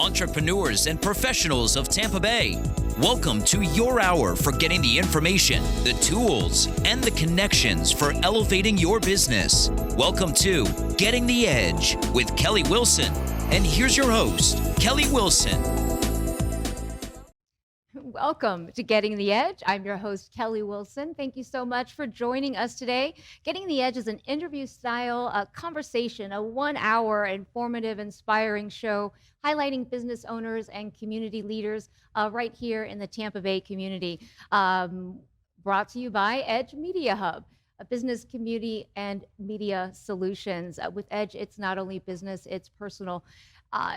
entrepreneurs and professionals of Tampa Bay. Welcome to your hour for getting the information, the tools, and the connections for elevating your business. Welcome to Getting the Edge with Kelly Wilson. And here's your host, Kelly Wilson. Welcome to Getting the Edge. I'm your host, Kelly Wilson. Thank you so much for joining us today. Getting the Edge is an interview-style conversation, a one-hour informative, inspiring show highlighting business owners and community leaders right here in the Tampa Bay community. Brought to you by Edge Media Hub, a business, community, and media solutions. With Edge, it's not only business, it's personal.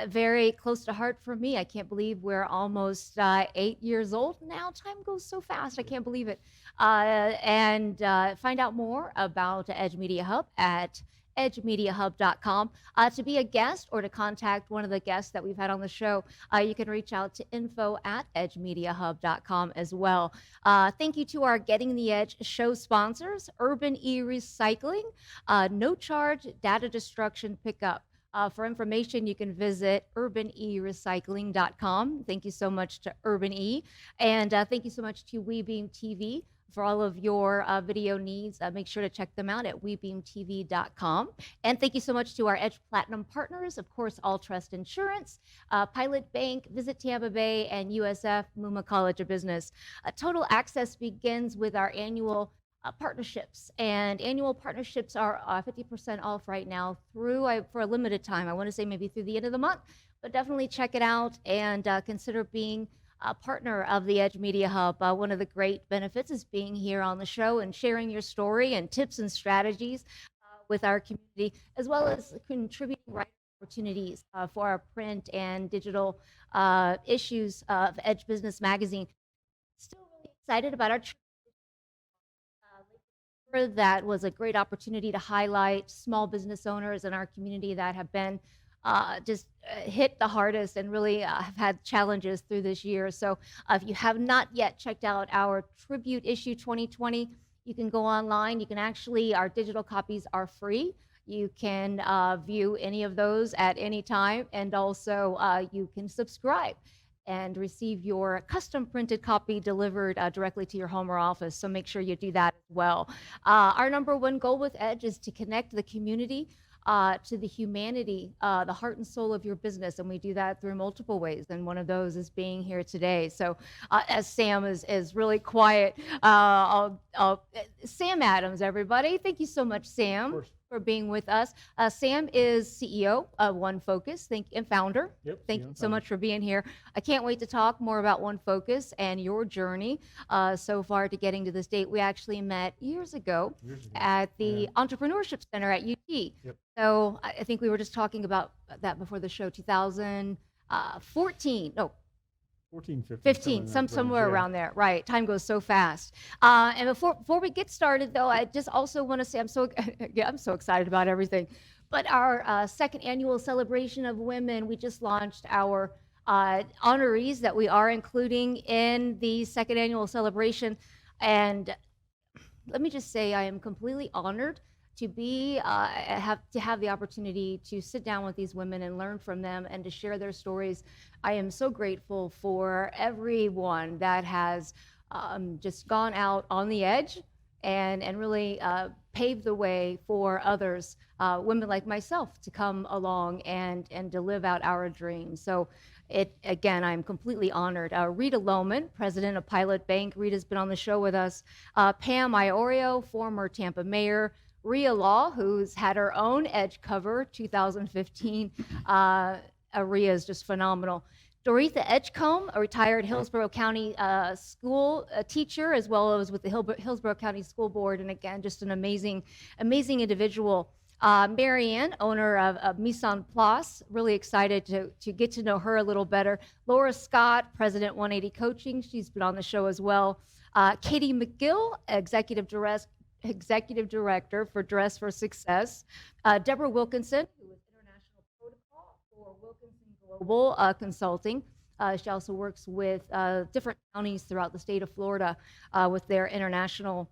Very close to heart for me. I can't believe we're almost 8 years old now. Time goes so fast. I can't believe it. And find out more about Edge Media Hub at edgemediahub.com. To be a guest or to contact one of the guests that we've had on the show, you can reach out to info@edgemediahub.com as well. Thank you to our Getting the Edge show sponsors, Urban E-Recycling, no charge data destruction pickup. For information, you can visit urbanerecycling.com. Thank you so much to Urban E. And thank you so much to WeBeam TV for all of your video needs. Make sure to check them out at webeamtv.com. And thank you so much to our Edge Platinum partners, of course, All Trust Insurance, Pilot Bank, Visit Tampa Bay, and USF Muma College of Business. Total access begins with our annual partnerships, and annual partnerships are 50% off right now through for a limited time. I want to say maybe through the end of the month, but definitely check it out and consider being a partner of the Edge Media Hub. One of the great benefits is being here on the show and sharing your story and tips and strategies with our community, as well as contributing writing opportunities for our print and digital issues of Edge Business Magazine. Still really excited about our that was a great opportunity to highlight small business owners in our community that have been just hit the hardest and really have had challenges through this year. So if you have not yet checked out our Tribute Issue 2020, you can go online. You can actually, our digital copies are free. You can view any of those at any time, and also you can subscribe and receive your custom printed copy delivered directly to your home or office. So make sure you do that as well. Our number one goal with Edge is to connect the community to the humanity, the heart and soul of your business. And we do that through multiple ways. And one of those is being here today. So as Sam is really quiet, Sam Adams, everybody. Thank you so much, Sam, for being with us. Sam is CEO of One Focus, and founder. Yep, Thank you so much for being here. I can't wait to talk more about One Focus and your journey so far to getting to this date. We actually met years ago at the Entrepreneurship Center at UT. Yep. So I think we were just talking about that before the show, 2014, no, 14, 15, somewhere around there. Right. Time goes so fast. And before we get started, though, I just also want to say I'm so excited about everything. But our second annual celebration of women, we just launched our honorees that we are including in the second annual celebration. And let me just say I am completely honored to have the opportunity to sit down with these women and learn from them and to share their stories. I am so grateful for everyone that has just gone out on the edge and really paved the way for others, women like myself, to come along and to live out our dreams. So again, I'm completely honored. Rita Lohman, president of Pilot Bank. Rita's been on the show with us. Pam Iorio, former Tampa mayor. Rhea Law, who's had her own Edge cover, 2015. Rhea is just phenomenal. Doretha Edgecombe, a retired Hillsborough County school teacher, as well as with the Hillsborough County School Board, and again, just an amazing individual. Marianne, owner of Mission Plus, really excited to get to know her a little better. Laura Scott, president 180 Coaching, she's been on the show as well. Katie McGill, executive director for Dress for Success. Deborah Wilkinson, who is international protocol for Wilkinson Global Consulting. She also works with different counties throughout the state of Florida with their international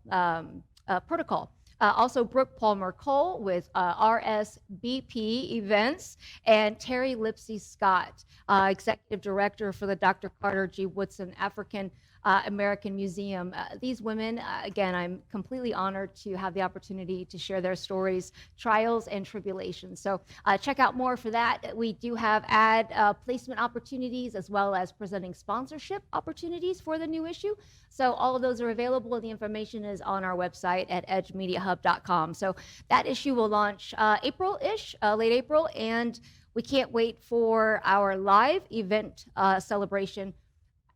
protocol. Also, Brooke Palmer-Cole with RSBP Events, and Terry Lipsy Scott, Executive Director for the Dr. Carter G. Woodson African American Museum. These women, again, I'm completely honored to have the opportunity to share their stories, trials, and tribulations. So check out more for that. We do have ad placement opportunities as well as presenting sponsorship opportunities for the new issue. So all of those are available, and the information is on our website at edgemediahub.com. So that issue will launch April-ish, late April, and we can't wait for our live event celebration.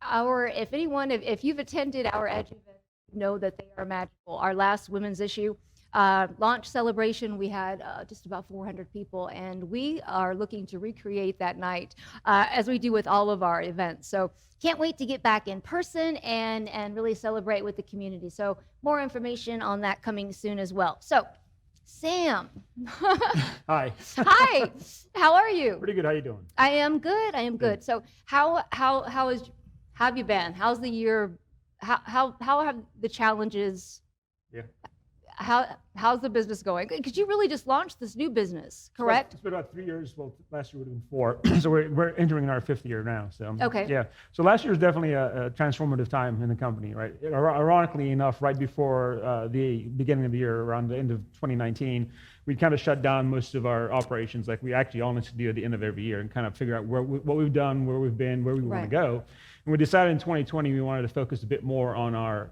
If you've attended our Edge event, you know that they are magical. Our last women's issue launch celebration, we had just about 400 people, and we are looking to recreate that night as we do with all of our events. So can't wait to get back in person and really celebrate with the community. So more information on that coming soon as well. So Sam. Hi. Hi. How are you? Pretty good. How you doing? I am good. Good. So how have you been? How's the year? How have the challenges? Yeah. How's the business going? Because you really just launched this new business, correct? It's been about 3 years. Well, last year would have been 4. So we're entering our 5th year now. So okay. Yeah. So last year was definitely a transformative time in the company, right? Ironically enough, right before the beginning of the year, around the end of 2019, we kind of shut down most of our operations, like we actually honestly do at the end of every year, and kind of figure out what we've done, where we've been, where we want to go. And we decided in 2020 we wanted to focus a bit more on our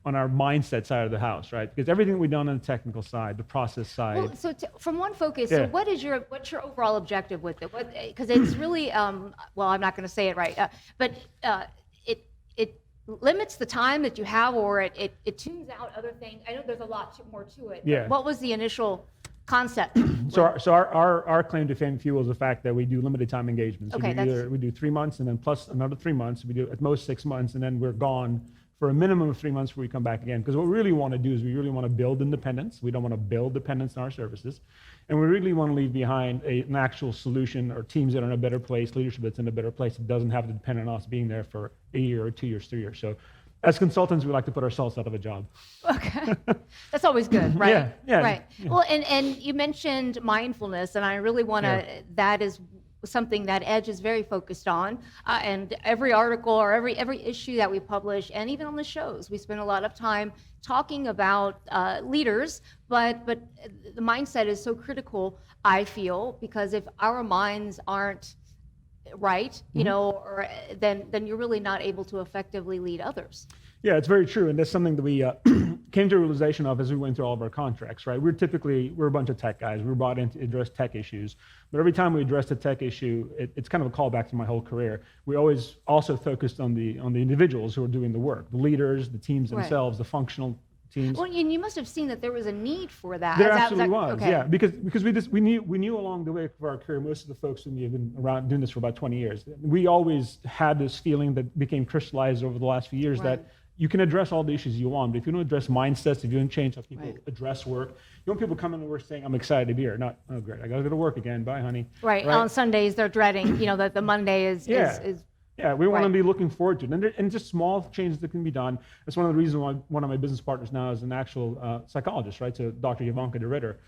mindset side of the house, right? Because everything we've done on the technical side, the process side. Well, so from one focus, Yeah. so what's your overall objective with it? Because it's really, well, I'm not going to say it right, but it limits the time that you have, or it tunes out other things. I know there's a lot more to it. Yeah. What was the initial concept? So our claim to fame fuels the fact that we do limited time engagements. Okay, We do 3 months and then plus another 3 months. We do at most 6 months, and then we're gone for a minimum of 3 months before we come back again. Because what we really want to do is we really want to build independence. We don't want to build dependence on our services. And we really want to leave behind an actual solution, or teams that are in a better place, leadership that's in a better place, that doesn't have to depend on us being there for a year or 2 years, 3 years. So as consultants, we like to put ourselves out of a job. Okay. That's always good, right? Yeah. Right. Yeah. Well, and you mentioned mindfulness, and I really want to, that is something that Edge is very focused on, and every article or every issue that we publish, and even on the shows, we spend a lot of time talking about leaders, but the mindset is so critical, I feel, because if our minds aren't right, you know, or then you're really not able to effectively lead others. Yeah, it's very true, and that's something that we came to a realization of as we went through all of our contracts, right? We're a bunch of tech guys. We're brought in to address tech issues, but every time we addressed a tech issue, it's kind of a callback to my whole career. We always also focused on the individuals who are doing the work, the leaders, the teams themselves, the functional teams. Well, and you must have seen that there was a need for that. There absolutely was, okay. yeah, because we knew along the way of our career, most of the folks who have been around doing this for about 20 years, we always had this feeling that became crystallized over the last few years that you can address all the issues you want, but if you don't address mindsets, if you don't change how people address work, you want people coming to work saying, I'm excited to be here, not, oh great, I gotta go to work again, bye honey. Right, on Sundays they're dreading, that the Monday is yeah, we want to be looking forward to it. And just small changes that can be done. That's one of the reasons why one of my business partners now is an actual psychologist, right? So Dr. Ivanka de Ritter.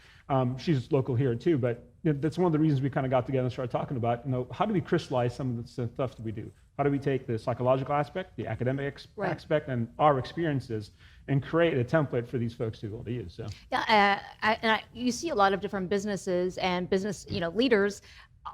She's local here too, but that's one of the reasons we kind of got together and started talking about, how do we crystallize some of the stuff that we do? How do we take the psychological aspect, the academic aspect, and our experiences, and create a template for these folks to be able to use? So. Yeah, you see a lot of different businesses and business, leaders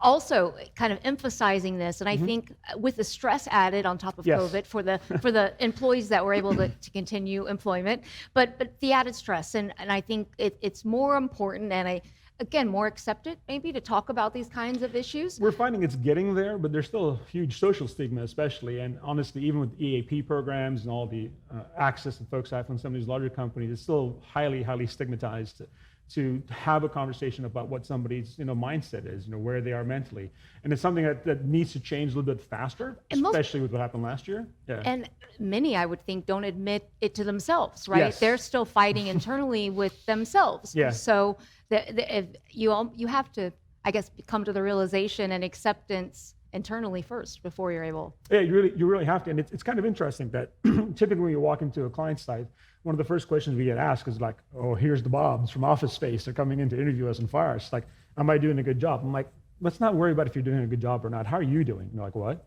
also kind of emphasizing this, and I think with the stress added on top of COVID for the employees that were able to continue employment, but the added stress, and I think it's more important, and again, more accepted maybe to talk about these kinds of issues. We're finding it's getting there, but there's still a huge social stigma, especially, and honestly, even with EAP programs and all the access that folks have from some of these larger companies, it's still highly, highly stigmatized to have a conversation about what somebody's mindset is, where they are mentally. And it's something that needs to change a little bit faster, especially with what happened last year. Yeah. And many, I would think, don't admit it to themselves, right? Yes. They're still fighting internally with themselves. Yeah. So if you have to, I guess, come to the realization and acceptance internally first before you're able. Yeah, you really have to. And it's kind of interesting that typically when you walk into a client site, one of the first questions we get asked is like, oh, here's the Bobs from Office Space. They're coming in to interview us and fire us. Like, am I doing a good job? I'm like, let's not worry about if you're doing a good job or not. How are you doing? And you're like, what?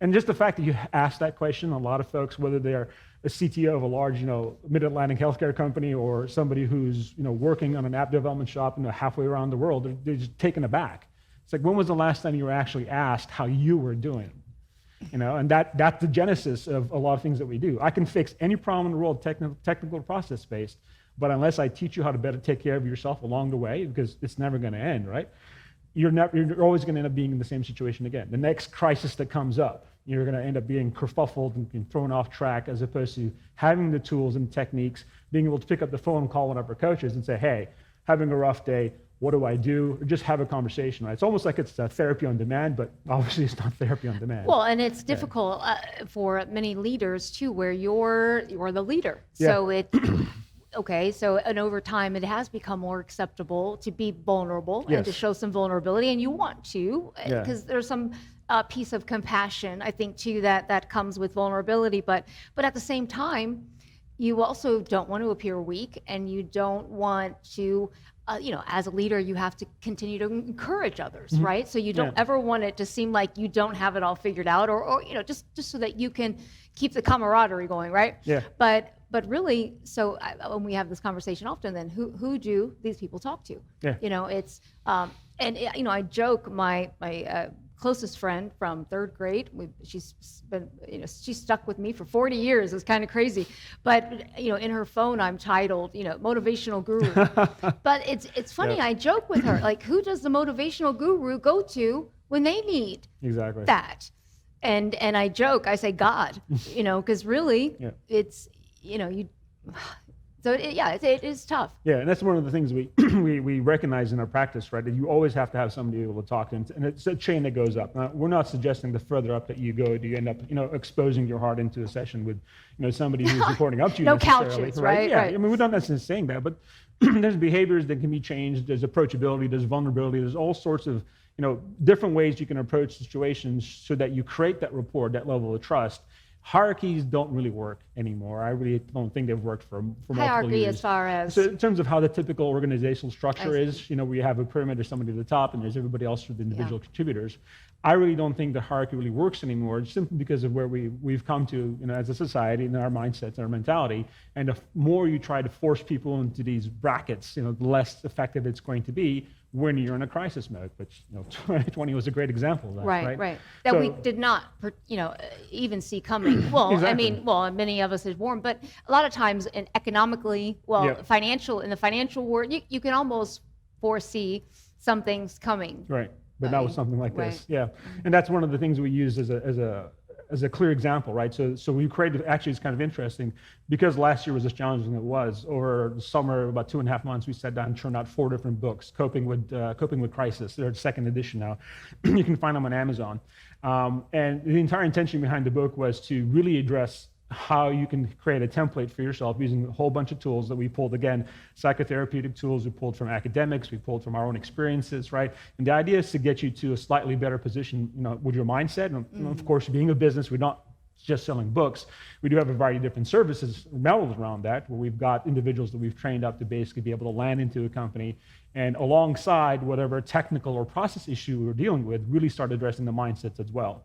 And just the fact that you ask that question, a lot of folks, whether they're a CTO of a large, mid-Atlantic healthcare company or somebody who's, working on an app development shop, halfway around the world, they're just taken aback. It's like, when was the last time you were actually asked how you were doing? And that's the genesis of a lot of things that we do. I can fix any problem in the world, technical process-based, but unless I teach you how to better take care of yourself along the way, because it's never going to end, right? You're always going to end up being in the same situation again. The next crisis that comes up, you're going to end up being kerfuffled and being thrown off track, as opposed to having the tools and techniques, being able to pick up the phone and call one of our coaches and say, hey, having a rough day, what do I do? Or just have a conversation, right? It's almost like it's therapy on demand, but obviously it's not therapy on demand. Well, and it's difficult for many leaders too, where you're the leader. Yeah. So and over time it has become more acceptable to be vulnerable and to show some vulnerability, and you want to, because there's some piece of compassion, I think, too, that comes with vulnerability. But at the same time, you also don't want to appear weak, and you don't want to, as a leader, you have to continue to encourage others, right? So you don't ever want it to seem like you don't have it all figured out, or just so that you can keep the camaraderie going, right? Yeah. But really, so when we have this conversation often, then who do these people talk to? Yeah. It's I joke, my closest friend from third grade, she's been, she's stuck with me for 40 years. It's kind of crazy. But, in her phone, I'm titled, motivational guru. But it's funny, I joke with her, like, who does the motivational guru go to when they need that? And I joke, I say God, because really it's, so it is tough. Yeah, and that's one of the things we recognize in our practice, right? That you always have to have somebody able to talk to, and it's a chain that goes up. Now, we're not suggesting the further up that you go, do you end up, exposing your heart into a session with, somebody who's reporting up to you. No couches, right? Yeah, I mean, we're not necessarily saying that, but there's behaviors that can be changed. There's approachability, there's vulnerability, there's all sorts of, different ways you can approach situations so that you create that rapport, that level of trust. Hierarchies don't really work anymore. I really don't think they've worked for multiple Hierarchy years. as far as? So in terms of how the typical organizational structure is, where you have a pyramid, there's somebody at the top, and there's everybody else for the individual contributors. I really don't think the hierarchy really works anymore, simply because of where we've come to, as a society, and our mindsets and our mentality. And the more you try to force people into these brackets, the less effective it's going to be when you're in a crisis mode, which 2020 was a great example of that. Right. That we did not, even see coming. Well, Exactly. Many of us had warned, but a lot of times, in economically, in the financial world, you can almost foresee some things coming. Right, but not with something like this. Yeah, and that's one of the things we use as a clear example, right? So we created, actually it's kind of interesting, because last year was as challenging as it was. Over the summer, about 2.5 months, we sat down and churned out 4 different books, Coping with Crisis. They're second edition now. You can find them on Amazon. And the entire intention behind the book was to really address how you can create a template for yourself using a whole bunch of tools that we pulled, again, psychotherapeutic tools we pulled from academics, we pulled from our own experiences, right? And the idea is to get you to a slightly better position, with your mindset. And of course, being a business, we're not just selling books. We do have a variety of different services models around that, where we've got individuals that we've trained up to basically be able to land into a company, and alongside whatever technical or process issue we're dealing with, really start addressing the mindsets as well.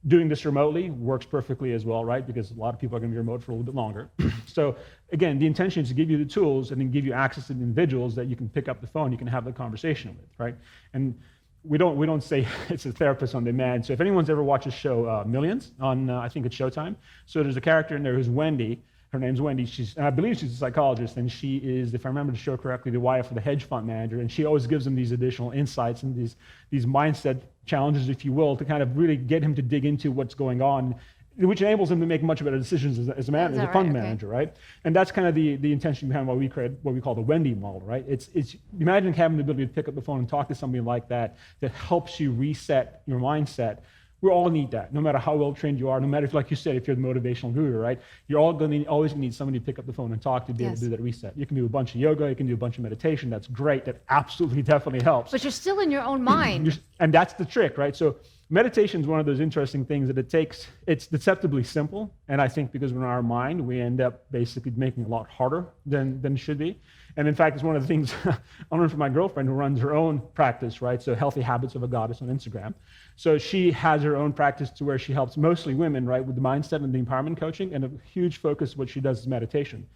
Doing this remotely works perfectly as well, right? Because a lot of people are going to be remote for a little bit longer. So again, the intention is to give you the tools and then give you access to the individuals that you can pick up the phone, you can have the conversation with, right? And we don't say it's a therapist on demand. So if anyone's ever watched the show Millions on, I think it's Showtime. So there's a character in there who's Wendy. Her name's Wendy. I believe she's a psychologist, and she is, if I remember the show correctly, the wife of the hedge fund manager. And she always gives him these additional insights and these mindset challenges, if you will, to kind of really get him to dig into what's going on, which enables him to make much better decisions as a fund manager, right? And that's kind of the intention behind what we create, what we call the Wendy model, right? It's imagine having the ability to pick up the phone and talk to somebody like that helps you reset your mindset. We all need that, no matter how well trained you are, no matter if, like you said, if you're the motivational guru, right? You're always going to need somebody to pick up the phone and talk to be able to do that reset. You can do a bunch of yoga, you can do a bunch of meditation. That's great. That absolutely definitely helps. But you're still in your own mind. And that's the trick, right? So meditation is one of those interesting things that it's deceptively simple. And I think because we're in our mind, we end up basically making it a lot harder than it should be. And in fact, it's one of the things I learned from my girlfriend who runs her own practice, right? So Healthy Habits of a Goddess on Instagram. So she has her own practice to where she helps mostly women, right, with the mindset and the empowerment coaching. And a huge focus of what she does is meditation.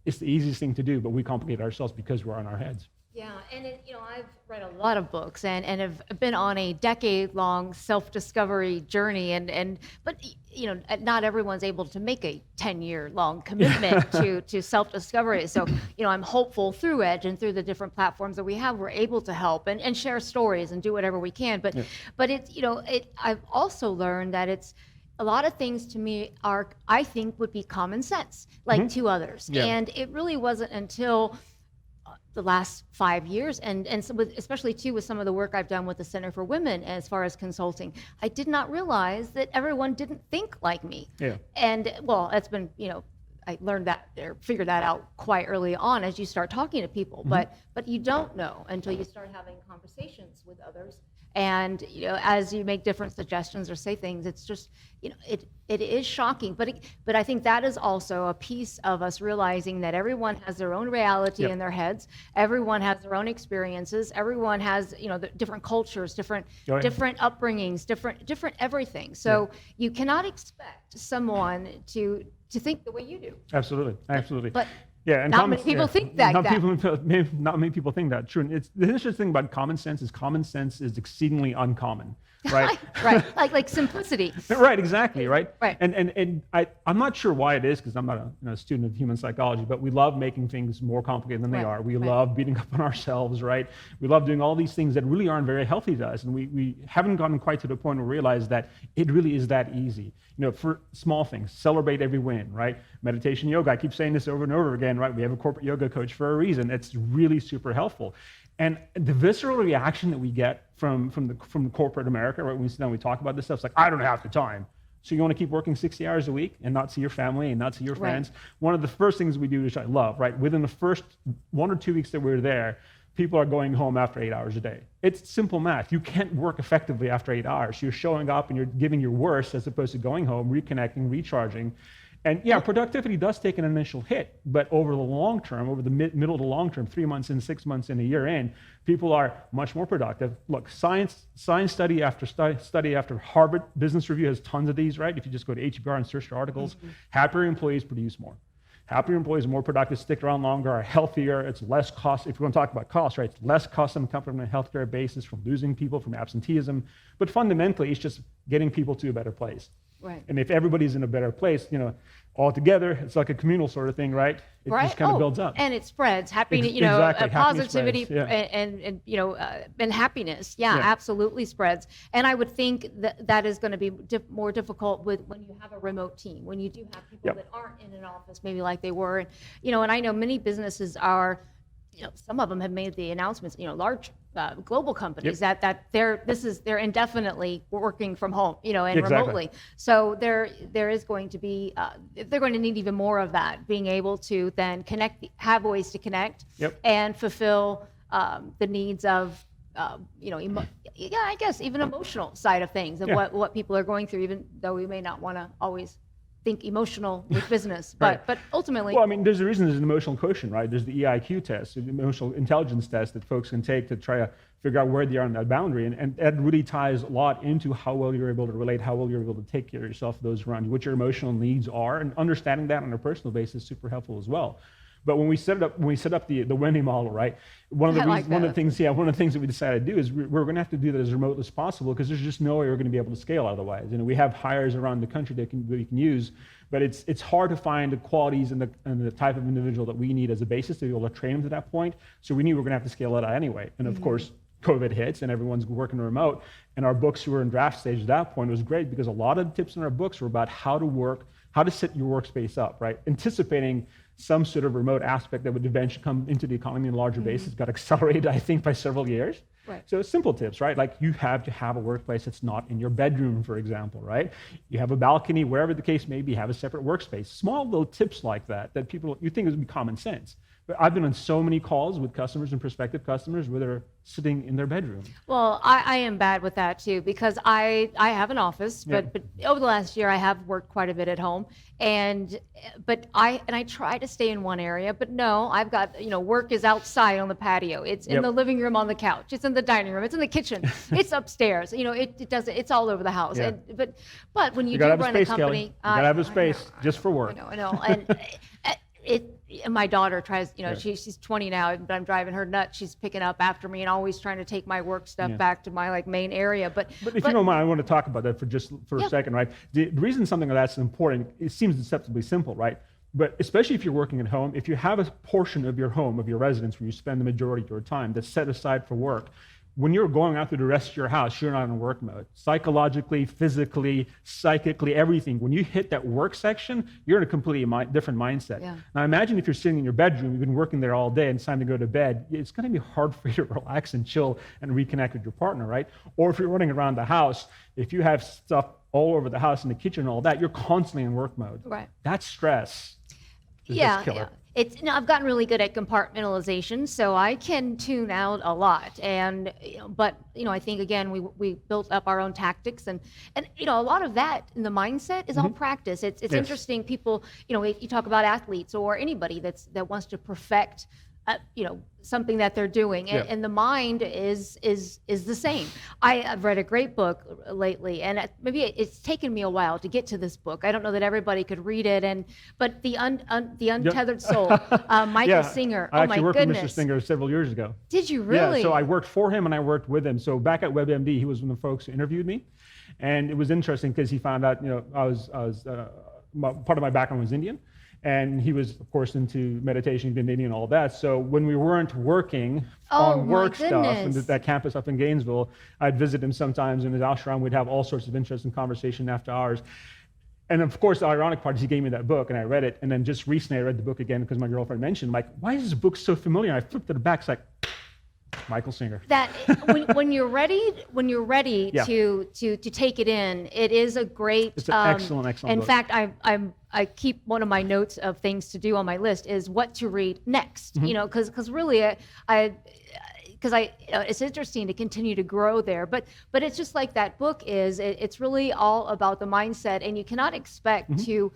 It's the easiest thing to do, but we complicate ourselves because we're on our heads. Yeah, and I've read a lot of books and have been on a decade-long self-discovery journey, but not everyone's able to make a 10-year-long commitment to self-discovery. So I'm hopeful through Edge and through the different platforms that we have, we're able to help and share stories and do whatever we can. But I've also learned that it's a lot of things to me I think would be common sense, like to others, and it really wasn't until the last 5 years, and so especially too with some of the work I've done with the Center for Women as far as consulting, I did not realize that everyone didn't think like me. Yeah. And well, that's been, I learned that or figured that out quite early on as you start talking to people, but you don't know until you start having conversations with others. And as you make different suggestions or say things, it's just it is shocking. But I think that is also a piece of us realizing that everyone has their own reality in their heads. Everyone has their own experiences. Everyone has the different cultures, different upbringings, different everything. So you cannot expect someone to think the way you do. Absolutely. But yeah, and not many people think that. Not many people think that. True. And the interesting thing about common sense is exceedingly uncommon, right? Right. Like simplicity. Right. Exactly. Right. Right. And I'm not sure why it is, because I'm not a student of human psychology, but we love making things more complicated than they are. We love beating up on ourselves, right? We love doing all these things that really aren't very healthy to us, and we haven't gotten quite to the point where we realize that it really is that easy. For small things, celebrate every win, right? Meditation, yoga, I keep saying this over and over again, right? We have a corporate yoga coach for a reason. It's really super helpful. And the visceral reaction that we get from corporate America, right? When we sit down, we talk about this stuff, it's like, I don't have the time. So you want to keep working 60 hours a week and not see your family and not see your friends? One of the first things we do, which I love, right? Within the first 1 or 2 weeks that we're there, people are going home after 8 hours a day. It's simple math. You can't work effectively after 8 hours. You're showing up and you're giving your worst as opposed to going home, reconnecting, recharging. And productivity does take an initial hit, but over the long term, over the middle to long term, 3 months in, 6 months in, a year in, people are much more productive. Look, science study after study after Harvard Business Review has tons of these, right? If you just go to HBR and search for articles, happier employees produce more. Happier employees are more productive, stick around longer, are healthier, it's less cost. If we're going to talk about cost, right, it's less cost on the company on a healthcare basis from losing people, from absenteeism. But fundamentally, it's just getting people to a better place. Right. And if everybody's in a better place, all together, it's like a communal sort of thing, right? It just kind of builds up. And it spreads. Happiness, Exactly. positivity Happiness spreads. and happiness. Yeah, absolutely spreads. And I would think that is going to be more difficult when you have a remote team, when you do have people that aren't in an office, maybe like they were. And, and I know many businesses are, some of them have made the announcements, large global companies that they're indefinitely working from home, and remotely. So there is going to be, they're going to need even more of that, being able to then have ways to connect and fulfill the needs of, I guess even emotional side of things of what people are going through, even though we may not want to always think emotional with business, but ultimately. Well, I mean, there's a reason there's an emotional quotient, right? There's the EIQ test, the emotional intelligence test that folks can take to try to figure out where they are on that boundary, and that really ties a lot into how well you're able to relate, how well you're able to take care of yourself, those around you, what your emotional needs are, and understanding that on a personal basis is super helpful as well. But when we set up the Wendy model, right? One of the things that we decided to do is we're going to have to do that as remote as possible, because there's just no way we're going to be able to scale otherwise. We have hires around the country that we can use, but it's hard to find the qualities and the type of individual that we need as a basis to be able to train them to that point. So we knew we were going to have to scale that out anyway. And of course, COVID hits and everyone's working remote. And our books who were in draft stage at that point was great, because a lot of the tips in our books were about how to set your workspace up, right? Anticipating some sort of remote aspect that would eventually come into the economy on a larger basis, got accelerated, I think, by several years. Right. So simple tips, right? Like you have to have a workplace that's not in your bedroom, for example, right? You have a balcony, wherever the case may be, have a separate workspace. Small little tips like that people, you think would be common sense, But I've been on so many calls with customers and prospective customers where they're sitting in their bedroom. Well, I am bad with that too, because I have an office, but over the last year I have worked quite a bit at home, but I try to stay in one area, but no, I've got, work is outside on the patio. It's in the living room on the couch. It's in the dining room. It's in the kitchen. It's upstairs. It's all over the house. Yeah. But when you gotta do have run a space, a company, Kelly. You gotta have a space just for work. I know. And my daughter tries, she's 20 now, but I'm driving her nuts. She's picking up after me and always trying to take my work stuff back to my main area. But if you don't mind, I want to talk about that for a second, right? The reason something like that's important, it seems deceptively simple, right? But especially if you're working at home, if you have a portion of your home, of your residence, where you spend the majority of your time that's set aside for work, when you're going out through the rest of your house, you're not in work mode. Psychologically, physically, psychically, everything. When you hit that work section, you're in a completely different mindset. Yeah. Now imagine if you're sitting in your bedroom, you've been working there all day, and it's time to go to bed. It's going to be hard for you to relax and chill and reconnect with your partner, right? Or if you're running around the house, if you have stuff all over the house in the kitchen and all that, you're constantly in work mode. Right. That's stress. It's just killer. I've gotten really good at compartmentalization, so I can tune out a lot. And but I think again we built up our own tactics, and a lot of that in the mindset is all practice. It's interesting. People, you talk about athletes or anybody that wants to perfect something that they're doing, and the mind is the same. I've read a great book lately, and maybe it's taken me a while to get to this book. I don't know that everybody could read it, but the Untethered Soul, Michael Singer. I actually worked goodness. with Mr. Singer several years ago. Did you really? Yeah, so I worked for him and I worked with him. So back at WebMD, he was one of the folks who interviewed me, and it was interesting because he found out, I was part of my background was Indian. And he was, of course, into meditation, he'd been Indian and all that. So when we weren't working on work stuff and that campus up in Gainesville, I'd visit him sometimes in his ashram. We'd have all sorts of interesting conversation after hours. And of course, the ironic part is he gave me that book and I read it. And then just recently I read the book again because my girlfriend mentioned, why is this book so familiar? And I flipped to the back, it's like, Michael Singer. That when you're ready to take it in, it is a great. It's an excellent in book. fact, I keep one of my notes of things to do on my list is what to read next. Because really, it's interesting to continue to grow there. But it's just like that book is. It's really all about the mindset, and you cannot expect to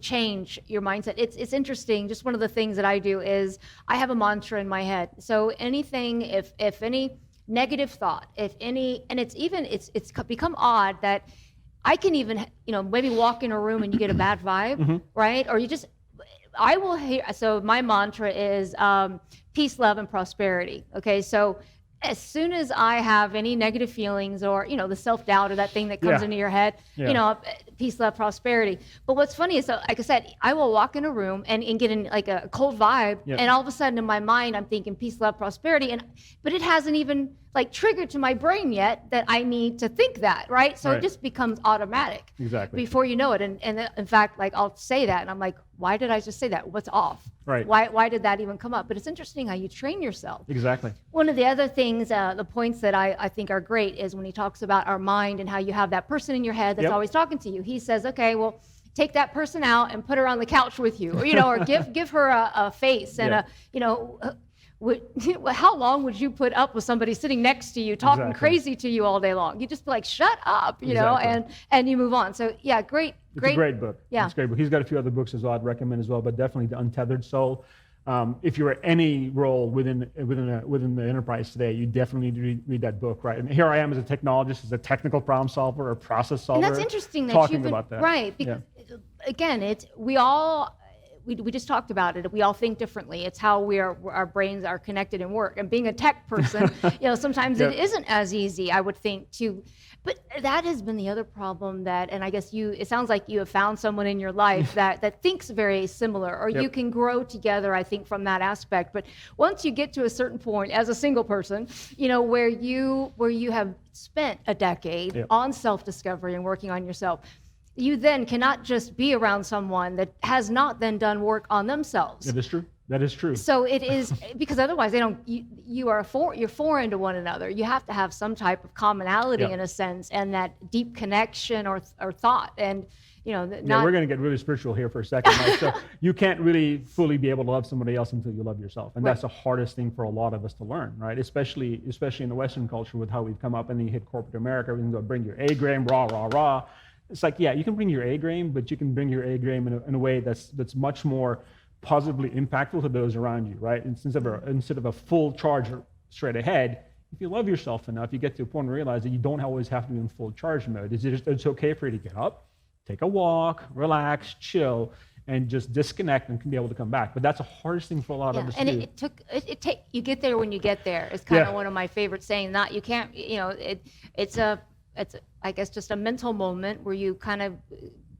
change your mindset. It's interesting. Just one of the things that I do is I have a mantra in my head. So anything, if any negative thought, if any, and it's become odd that I can even maybe walk in a room and you get a bad vibe, right? Or I will hear. So my mantra is peace, love, and prosperity. Okay, so as soon as I have any negative feelings or the self-doubt or that thing that comes into your head, peace, love, prosperity. But what's funny is, like I said, I will walk in a room and get in like a cold vibe, and all of a sudden in my mind I'm thinking peace, love, prosperity, but it hasn't even triggered to my brain yet that I need to think that, right? So it just becomes automatic. Exactly. Before you know it, and in fact, I'll say that, and I'm like, why did I just say that? What's off? Right. Why did that even come up? But it's interesting how you train yourself. Exactly. One of the other things, the points that I think are great is when he talks about our mind and how you have that person in your head that's always talking to you. He says, okay, well, take that person out and put her on the couch with you, or or give her a face and how long would you put up with somebody sitting next to you talking crazy to you all day long? You just be like, shut up, and you move on. So great. It's a great book. Yeah. It's a great book. He's got a few other books as well I'd recommend as well, but definitely The Untethered Soul. If you're at any role within the enterprise today, you definitely need to read that book, right? And here I am as a technologist, as a technical problem solver or process solver. And that's interesting that talking you've been, about that. Right. Because again, we just talked about it. We all think differently. It's how our brains are connected and work. And being a tech person, sometimes it isn't as easy, I would think, to. But that has been the other problem and I guess it sounds like you have found someone in your life that thinks very similar, or you can grow together, I think, from that aspect. But once you get to a certain point as a single person, where you have spent a decade on self-discovery and working on yourself, you then cannot just be around someone that has not then done work on themselves. It is true. That is true. So it is, because otherwise you're foreign to one another. You have to have some type of commonality in a sense, and that deep connection or thought. And we're going to get really spiritual here for a second. Right? So you can't really fully be able to love somebody else until you love yourself, and that's the hardest thing for a lot of us to learn, right? Especially in the Western culture with how we've come up, and then you hit corporate America, everything's going to bring your A game, rah rah rah. It's like, yeah, you can bring your A game, but you can bring your A game in a way that's much more positively impactful to those around you, right? Instead of a full charge straight ahead, if you love yourself enough, you get to a point and realize that you don't always have to be in full charge mode. It's okay for you to get up, take a walk, relax, chill, and just disconnect and can be able to come back. But that's the hardest thing for a lot of us to do. And you get there when you get there. It's kind of one of my favorite sayings. You can't, it's I guess just a mental moment where you kind of,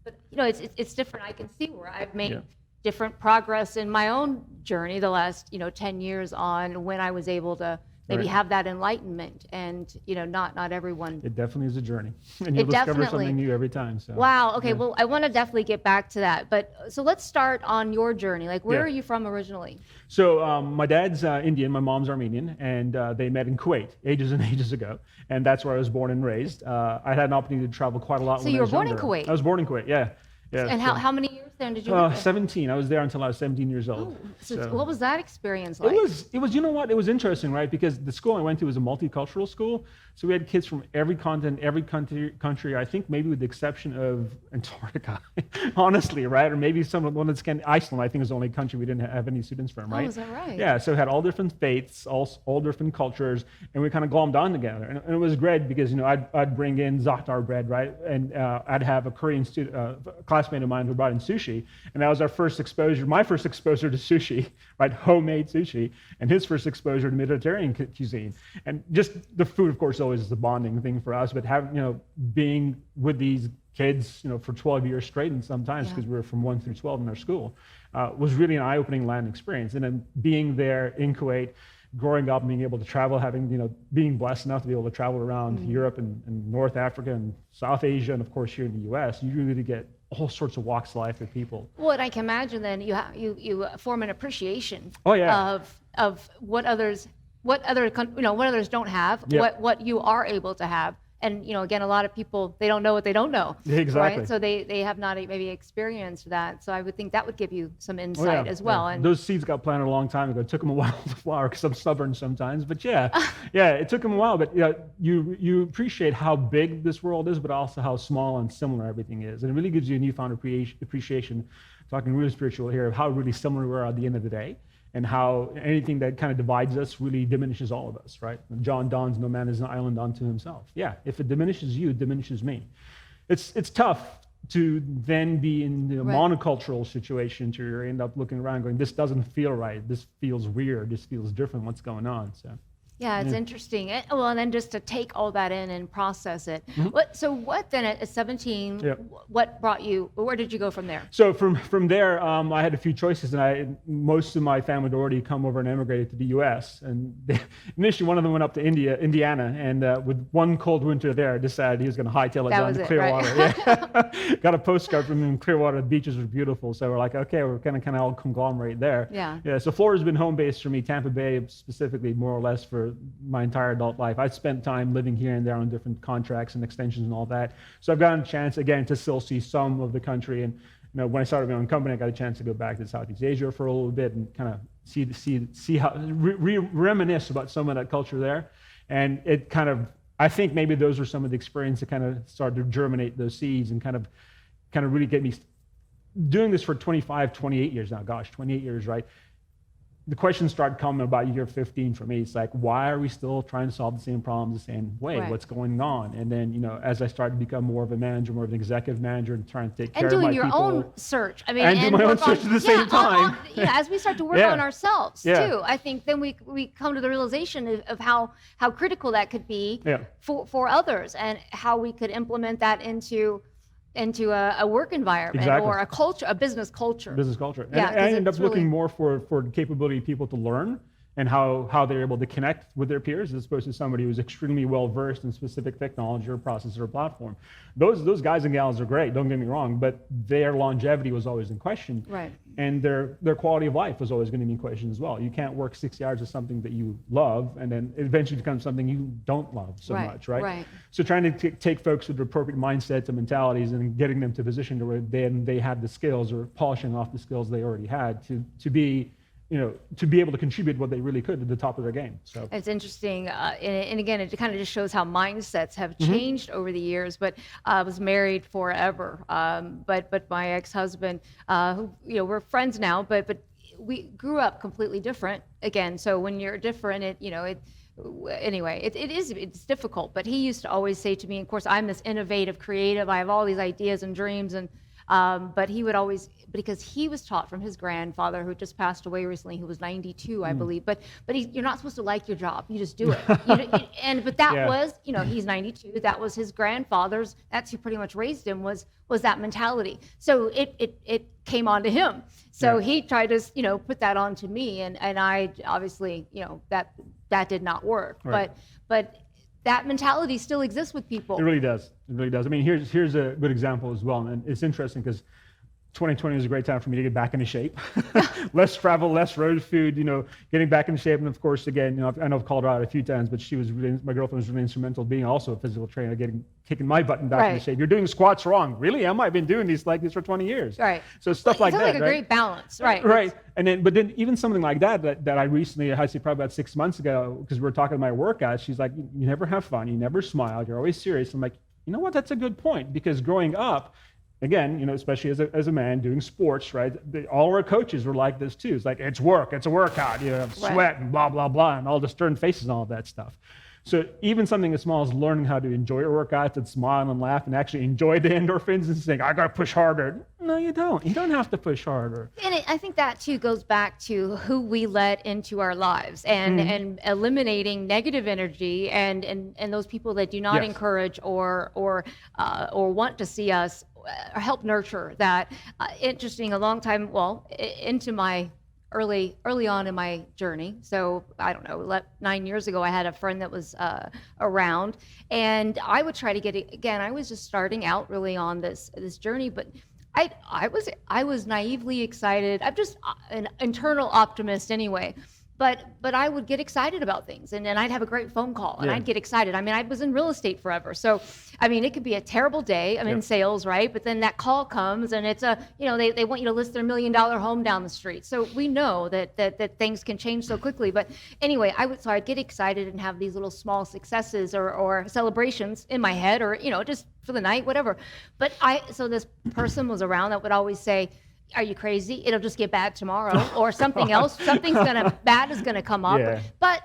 but it's different. I can see where I've made different progress in my own journey the last 10 years on when I was able to maybe have that enlightenment, and not everyone. It definitely is a journey, and you'll discover something new every time. So wow. Okay. Well, I want to definitely get back to that, but so let's start on your journey. Like, where are you from originally? So my dad's Indian, my mom's Armenian, and they met in Kuwait ages and ages ago, and that's where I was born and raised. I had an opportunity to travel quite a lot. So when you I were was born younger. in Kuwait. I was born in Kuwait. Yeah. And how many years then did you live there? 17. I was there until I was 17 years old. Oh, so what was that experience like? It was, you know what? It was interesting, right? Because the school I went to was a multicultural school. So we had kids from every continent, every country, I think maybe with the exception of Antarctica, honestly, right? Or maybe one that's Iceland, I think is the only country we didn't have any students from, right? Oh, is that right? Yeah, so we had all different faiths, all different cultures, and we kind of glommed on together. And it was great because, I'd bring in za'atar bread, right? And I'd have a Korean classmate of mine who brought in sushi, and that was my first exposure to sushi, right? Homemade sushi, and his first exposure to Mediterranean cuisine. And just the food, of course, always is the bonding thing for us, but having, being with these kids, for 12 years straight, and sometimes because we were from 1 through 12 in our school, was really an eye-opening land experience. And then being there in Kuwait, growing up and being able to travel, being blessed enough to be able to travel around Europe and North Africa and South Asia, and of course here in the U.S., you really get all sorts of walks of life with people. Well, and I can imagine then you form an appreciation of what others don't have, what you are able to have. And again, a lot of people, they don't know what they don't know. Exactly. Right? So they have not maybe experienced that. So I would think that would give you some insight as well. Yeah. And those seeds got planted a long time ago. It took them a while to flower because I'm stubborn sometimes. But it took them a while. But you appreciate how big this world is, but also how small and similar everything is. And it really gives you a newfound appreciation, talking really spiritual here, of how really similar we are at the end of the day. And how anything that kind of divides us really diminishes all of us, right? John Donne's "No man is an island unto himself." Yeah, if it diminishes you, it diminishes me. It's tough to then be in the monocultural situation to you end up looking around going, this doesn't feel right, this feels weird, this feels different, what's going on? So. Yeah, it's interesting. Well, and then just to take all that in and process it. So what then at 17, what brought you, where did you go from there? So from there, I had a few choices, and most of my family had already come over and emigrated to the U.S. And initially, one of them went up to Indiana, and with one cold winter there, decided he was going to hightail it down to Clearwater. Right? Got a postcard from him in Clearwater. The beaches were beautiful, so we're like, okay, we're kind of all conglomerate there. Yeah. So Florida's been home base for me, Tampa Bay specifically, more or less for my entire adult life. I've spent time living here and there on different contracts and extensions and all that. So I've gotten a chance, again, to still see some of the country. And when I started my own company, I got a chance to go back to Southeast Asia for a little bit and kind of see how, reminisce about some of that culture there. And it kind of, I think maybe those were some of the experience that kind of started to germinate those seeds and kind of really get me doing this for 25, 28 years now. Gosh, 28 years, right? The questions started coming about year 15 for me. It's like, why are we still trying to solve the same problems the same way? What's going on? And then, as I started to become more of a manager, more of an executive manager, and trying to take care of my people. And doing your own search. I mean, and do my own search at the same time. As we start to work on ourselves too, I think then we come to the realization of how critical that could be for others, and how we could implement that into a work environment or a culture, a business culture. And I ended up looking more for the capability of people to learn and how they're able to connect with their peers as opposed to somebody who's extremely well versed in specific technology or process or platform. Those guys and gals are great, don't get me wrong, but their longevity was always in question. Right. And their quality of life was always going to be in question as well. You can't work 60 hours of something that you love and then it eventually becomes something you don't love so much, right? Right. So trying to take folks with the appropriate mindsets and mentalities and getting them to a position to where then they had the skills or polishing off the skills they already had to be able to contribute what they really could to the top of their game. So it's interesting, and again, it kind of just shows how mindsets have changed over the years. But I was married forever, but my ex-husband, who we're friends now, but we grew up completely different. Again, so when you're different, it's difficult. But he used to always say to me, of course, I'm this innovative, creative. I have all these ideas and dreams, and but he would always, because he was taught from his grandfather who just passed away recently, who was 92, I believe. But you're not supposed to like your job. You just do it. But that was, he's 92. That was his grandfather's. That's who pretty much raised him, was that mentality. So it came on to him. So he tried to, put that on to me, and I obviously, that did not work. Right. But that mentality still exists with people. It really does. It really does. I mean, here's a good example as well, and it's interesting because 2020 was a great time for me to get back into shape. Less travel, less road food, getting back into shape. And of course, again, I know I've called her out a few times, but my girlfriend was really instrumental being also a physical trainer, kicking my button back into shape. You're doing squats wrong. Really? I've been doing these like this for 20 years. Right. So stuff like that. It's like a great balance. Right. Right. But then even something like that I recently, I'd say probably about 6 months ago, because we were talking about my workouts, she's like, you never have fun. You never smile. You're always serious. I'm like, you know what? That's a good point, because growing up, again, especially as a man doing sports, right? All our coaches were like this too. It's like, it's work, it's a workout, sweat and blah, blah, blah, and all the stern faces and all of that stuff. So even something as small as learning how to enjoy your workouts and smile and laugh and actually enjoy the endorphins and saying, I got to push harder. No, you don't. You don't have to push harder. And I think that too goes back to who we let into our lives and eliminating negative energy and those people that do not encourage or want to see us help nurture that. Interesting, a long time, into my early on in my journey. So I don't know, 9 years ago, I had a friend that was around, and I would try to get it. Again, I was just starting out really on this journey, but I was naively excited. I'm just an internal optimist anyway. But I would get excited about things, and then I'd have a great phone call, and I'd get excited. I mean, I was in real estate forever, so I mean, it could be a terrible day. I'm in sales, right? But then that call comes, and it's they want you to list their $1 million home down the street. So we know that things can change so quickly. But anyway, I'd get excited and have these little small successes or celebrations in my head, or just for the night, whatever. But so this person was around that would always say, are you crazy? It'll just get bad tomorrow, or something else. Bad is gonna come up. Yeah. But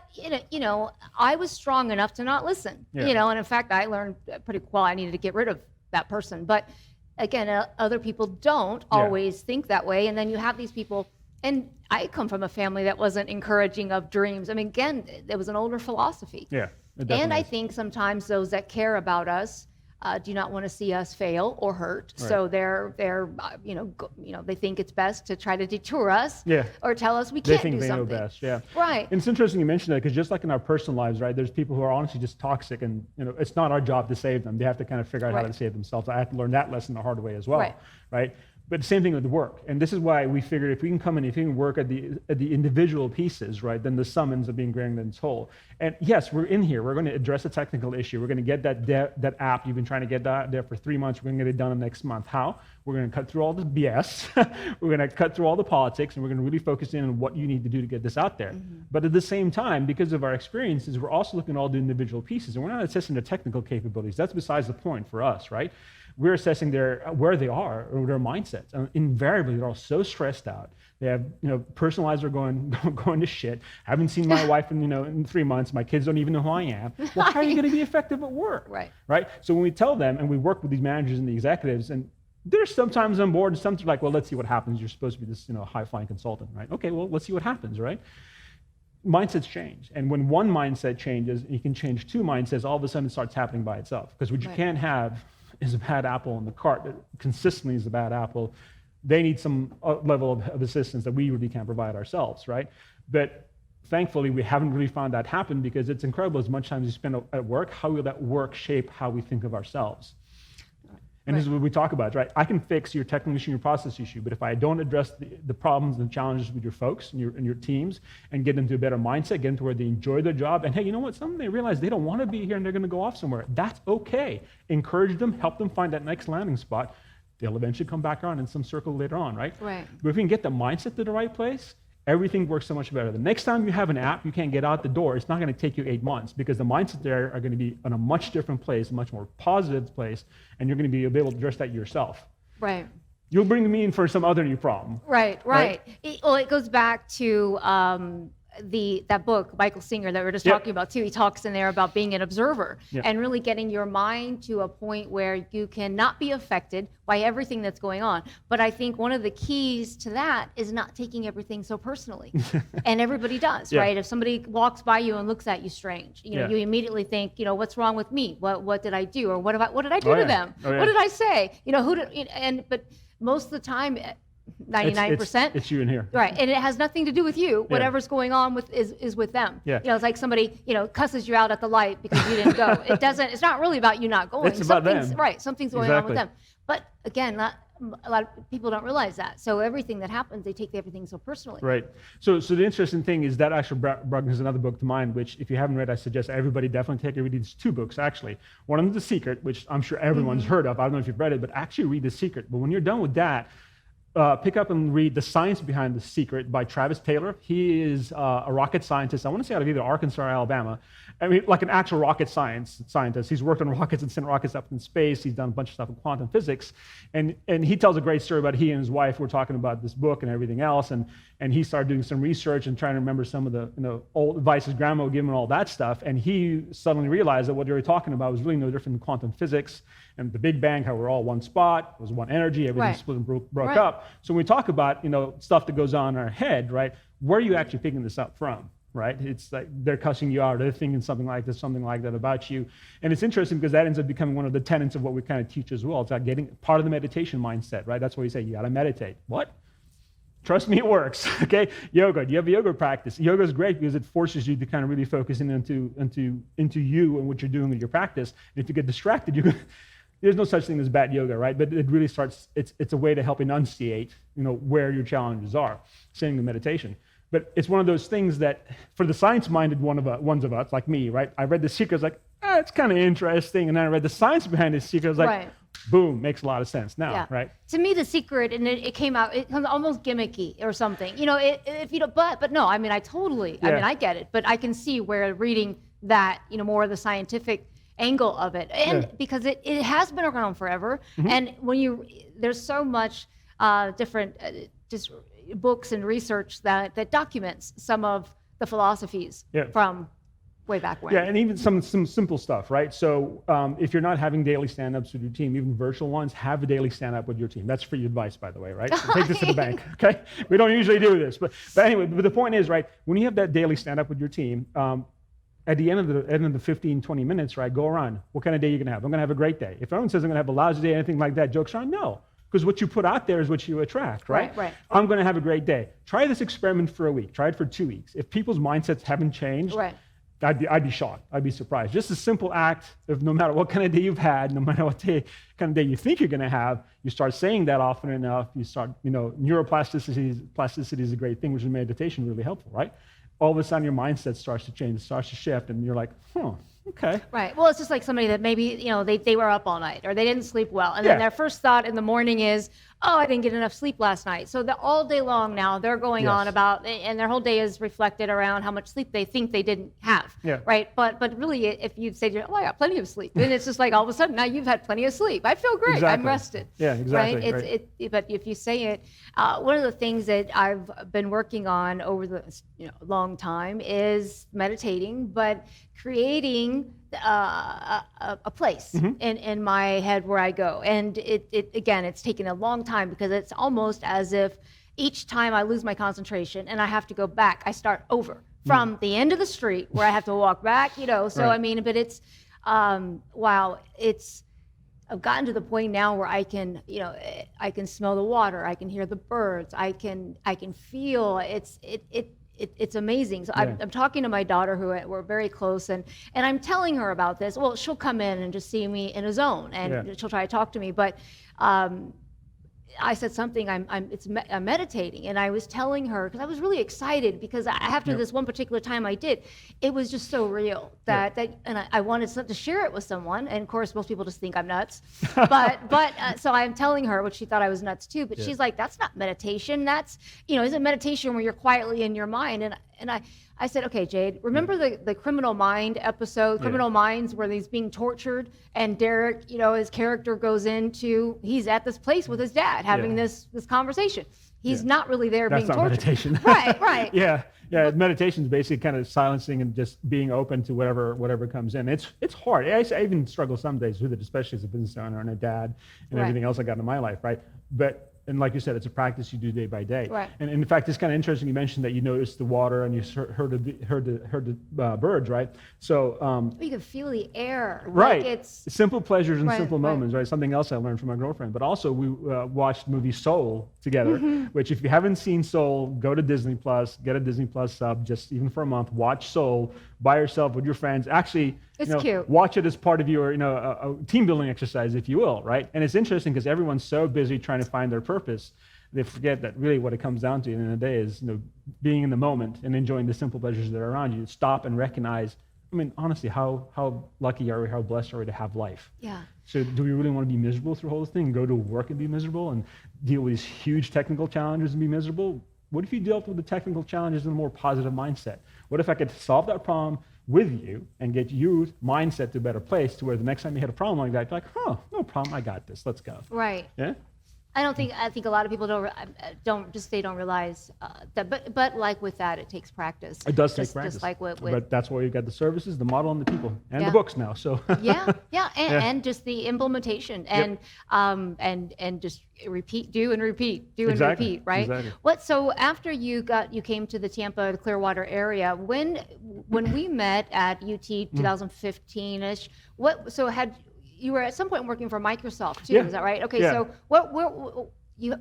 I was strong enough to not listen. Yeah. And in fact, I learned pretty well I needed to get rid of that person. But again, other people don't always think that way, and then you have these people. And I come from a family that wasn't encouraging of dreams. I mean, again, there was an older philosophy. Yeah. And I think sometimes those that care about us do not want to see us fail or hurt, right. So they're they think it's best to try to detour us, or tell us we can't do something. They think they know best, right. And it's interesting you mentioned that, because just like in our personal lives, right, there's people who are honestly just toxic, and it's not our job to save them. They have to kind of figure out how to save themselves. I had to learn that lesson the hard way as well, right? But the same thing with work, and this is why we figured if we can come in, if we can work at the individual pieces, right, then the sum ends up being greater than its whole. And yes, we're in here. We're going to address a technical issue. We're going to get that app you've been trying to get that there for 3 months. We're going to get it done next month. How? We're going to cut through all the BS. We're going to cut through all the politics, and we're going to really focus in on what you need to do to get this out there. Mm-hmm. But at the same time, because of our experiences, we're also looking at all the individual pieces, and we're not assessing the technical capabilities. That's besides the point for us, right? We're assessing where they are or their mindsets. And invariably, they're all so stressed out. They have, personal lives are going to shit. Haven't seen my wife in 3 months. My kids don't even know who I am. Well, how are you going to be effective at work? Right. So when we tell them, and we work with these managers and the executives, and they're sometimes on board, and sometimes like, well, let's see what happens. You're supposed to be this, high-flying consultant, right? Okay, well, let's see what happens, right? Mindsets change. And when one mindset changes, you can change 2 mindsets, all of a sudden it starts happening by itself. Because what you can't have is a bad apple in the cart that consistently is a bad apple. They need some level of assistance that we really can't provide ourselves, right? But Thankfully, we haven't really found that happen because it's incredible as much time as you spend at work, how will that work shape how we think of ourselves? And this is what we talk about, right? I can fix your technical issue, your process issue, but if I don't address the problems and challenges with your folks and your teams and get them to a better mindset, get them to where they enjoy their job, and hey, you know what? Some they realize they don't want to be here and they're going to go off somewhere. That's okay. Encourage them, help them find that next landing spot. They'll eventually come back around in some circle later on, right? Right. But if we can get the mindset to the right place, everything works so much better. The next time you have an app, you can't get out the door, it's not going to take you 8 months because the mindset there are going to be in a much different place, a much more positive place, and you're going to be able to address that yourself. Right. You'll bring me in for some other new problem. Right. It goes back to that book, Michael Singer, that we were just talking about too. He talks in there about being an observer and really getting your mind to a point where you can not be affected by everything that's going on. But I think one of the keys to that is not taking everything so personally. And everybody does, right? If somebody walks by you and looks at you strange, you know, you immediately think, you know, what's wrong with me? What did I do? Or what did I do to them? What did I say? You know, but most of the time, 99%. It's you in here. Right. And it has nothing to do with you. Whatever's going on is with them. Yeah. You know, it's like somebody, you know, cusses you out at the light because you didn't go. It's not really about you not going. It's about them. Right. Something's going on with them. But again, a lot of people don't realize that. So everything that happens, they take everything so personally. Right. So the interesting thing is that actually brought another book to mind, which if you haven't read, I suggest everybody definitely take a read. These 2 books, actually. One of them is The Secret, which I'm sure everyone's heard of. I don't know if you've read it, but actually read The Secret. But when you're done with that, pick up and read The Science Behind the Secret by Travis Taylor. He is a rocket scientist. I want to say out of either Arkansas or Alabama. I mean, like an actual rocket scientist. He's worked on rockets and sent rockets up in space. He's done a bunch of stuff in quantum physics. And he tells a great story about he and his wife were talking about this book and everything else. And he started doing some research and trying to remember some of the old advice his grandma would give him and all that stuff. And he suddenly realized that what they were talking about was really no different than quantum physics and the Big Bang, how we're all one spot, it was one energy, everything split and broke up. So when we talk about stuff that goes on in our head, right, where are you actually picking this up from? Right? It's like they're cussing you out, or they're thinking something like this, something like that about you. And it's interesting because that ends up becoming one of the tenets of what we kind of teach as well. It's like getting part of the meditation mindset, right? That's why you say you got to meditate. What? Trust me, it works. Okay? Yoga. Do you have a yoga practice? Yoga is great because it forces you to kind of really focus into you and what you're doing with your practice. And if you get distracted, there's no such thing as bad yoga, right? But it really starts. It's a way to help enunciate, where your challenges are. Same with meditation. But it's one of those things that, for the science-minded ones of us, like me, right? I read The Secret, I was like, it's kind of interesting. And then I read the science behind The Secret, I was like, boom, makes a lot of sense now, right? To me, The Secret, and it came out, it comes almost gimmicky or something. If you don't, but no, I mean, I get it. But I can see where reading that, more of the scientific angle of it, and because it has been around forever. And when there's so much different just books and research that documents some of the philosophies from way back when. Yeah, and even some simple stuff, right? So if you're not having daily stand-ups with your team, even virtual ones, have a daily stand-up with your team. That's free advice, by the way, right? So take this to the bank, okay? We don't usually do this, but anyway, but the point is, right, when you have that daily stand-up with your team, at the end of the 15, 20 minutes, right, go around. What kind of day are you going to have? I'm going to have a great day. If everyone says I'm going to have a lousy day, anything like that, jokes around, no. Because what you put out there is what you attract, right? Right. I'm going to have a great day. Try this experiment for a week. Try it for 2 weeks. If people's mindsets haven't changed, I'd be shocked. I'd be surprised. Just a simple act of no matter what kind of day you've had, no matter what kind of day you think you're going to have, you start saying that often enough, you start, neuroplasticity is a great thing, which is meditation really helpful, right? All of a sudden your mindset starts to change, it starts to shift, and you're like, okay. Right. Well, it's just like somebody that maybe, they were up all night or they didn't sleep well. And then their first thought in the morning is, I didn't get enough sleep last night. So all day long now they're going on about, and their whole day is reflected around how much sleep they think they didn't have. Yeah. Right. But really, if you'd say, I got plenty of sleep, then it's just like all of a sudden now you've had plenty of sleep. I feel great. Exactly. I'm rested. Yeah, exactly. Right. But if you say it, one of the things that I've been working on over the long time is meditating, but creating a place in my head where I go. And it's taken a long time because it's almost as if each time I lose my concentration and I have to go back, I start over from the end of the street where I have to walk back, so I mean, but it's, I've gotten to the point now where I can smell the water, I can hear the birds, I can feel it's amazing. So I'm talking to my daughter, who we're very close, and I'm telling her about this. Well, she'll come in and just see me in a zone, and she'll try to talk to me, but I said something, I'm meditating, and I was telling her, because I was really excited, because after this one particular time I did, it was just so real that and I wanted to share it with someone, and of course most people just think I'm nuts, but so I'm telling her, which she thought I was nuts too, but she's like, that's not meditation, that's, isn't meditation where you're quietly in your mind, and I said, okay, Jade, remember the Criminal Mind episode, Criminal Minds, where he's being tortured, and Derek, his character goes into, he's at this place with his dad having this conversation. He's not really there being tortured. That's not meditation. Right. Yeah. Meditation is basically kind of silencing and just being open to whatever comes in. It's hard. I even struggle some days with it, especially as a business owner and a dad and everything else I got in my life, right? And like you said, it's a practice you do day by day. Right. And in fact, it's kind of interesting you mentioned that you noticed the water and you heard the birds, right? So you can feel the air. Right. Like it's simple pleasures and simple moments, right? Something else I learned from my girlfriend. But also we watched the movie Soul together, which if you haven't seen Soul, go to Disney Plus, get a Disney Plus sub, just even for a month, watch Soul by yourself with your friends. Actually, it's cute. Watch it as part of your, a team building exercise, if you will, right? And it's interesting because everyone's so busy trying to find their purpose, they forget that really what it comes down to at the end of the day is, being in the moment and enjoying the simple pleasures that are around you. Stop and recognize, honestly, how lucky are we, how blessed are we to have life? Yeah. So do we really want to be miserable through the whole thing, go to work and be miserable and deal with these huge technical challenges and be miserable? What if you dealt with the technical challenges in a more positive mindset? What if I could solve that problem with you and get your mindset to a better place, to where the next time you had a problem like that, you're like, no problem, I got this, let's go. Right. Yeah? I think a lot of people don't realize that, but like with that, it takes practice. It does take practice. Just like but that's why you got the services, the model, and the people, and the books now. So and just the implementation and just repeat, do and repeat, and repeat, right? Exactly. So after you came to the Tampa, the Clearwater area, when we met at UT 2015ish, you were at some point working for Microsoft too, is that right? Okay, so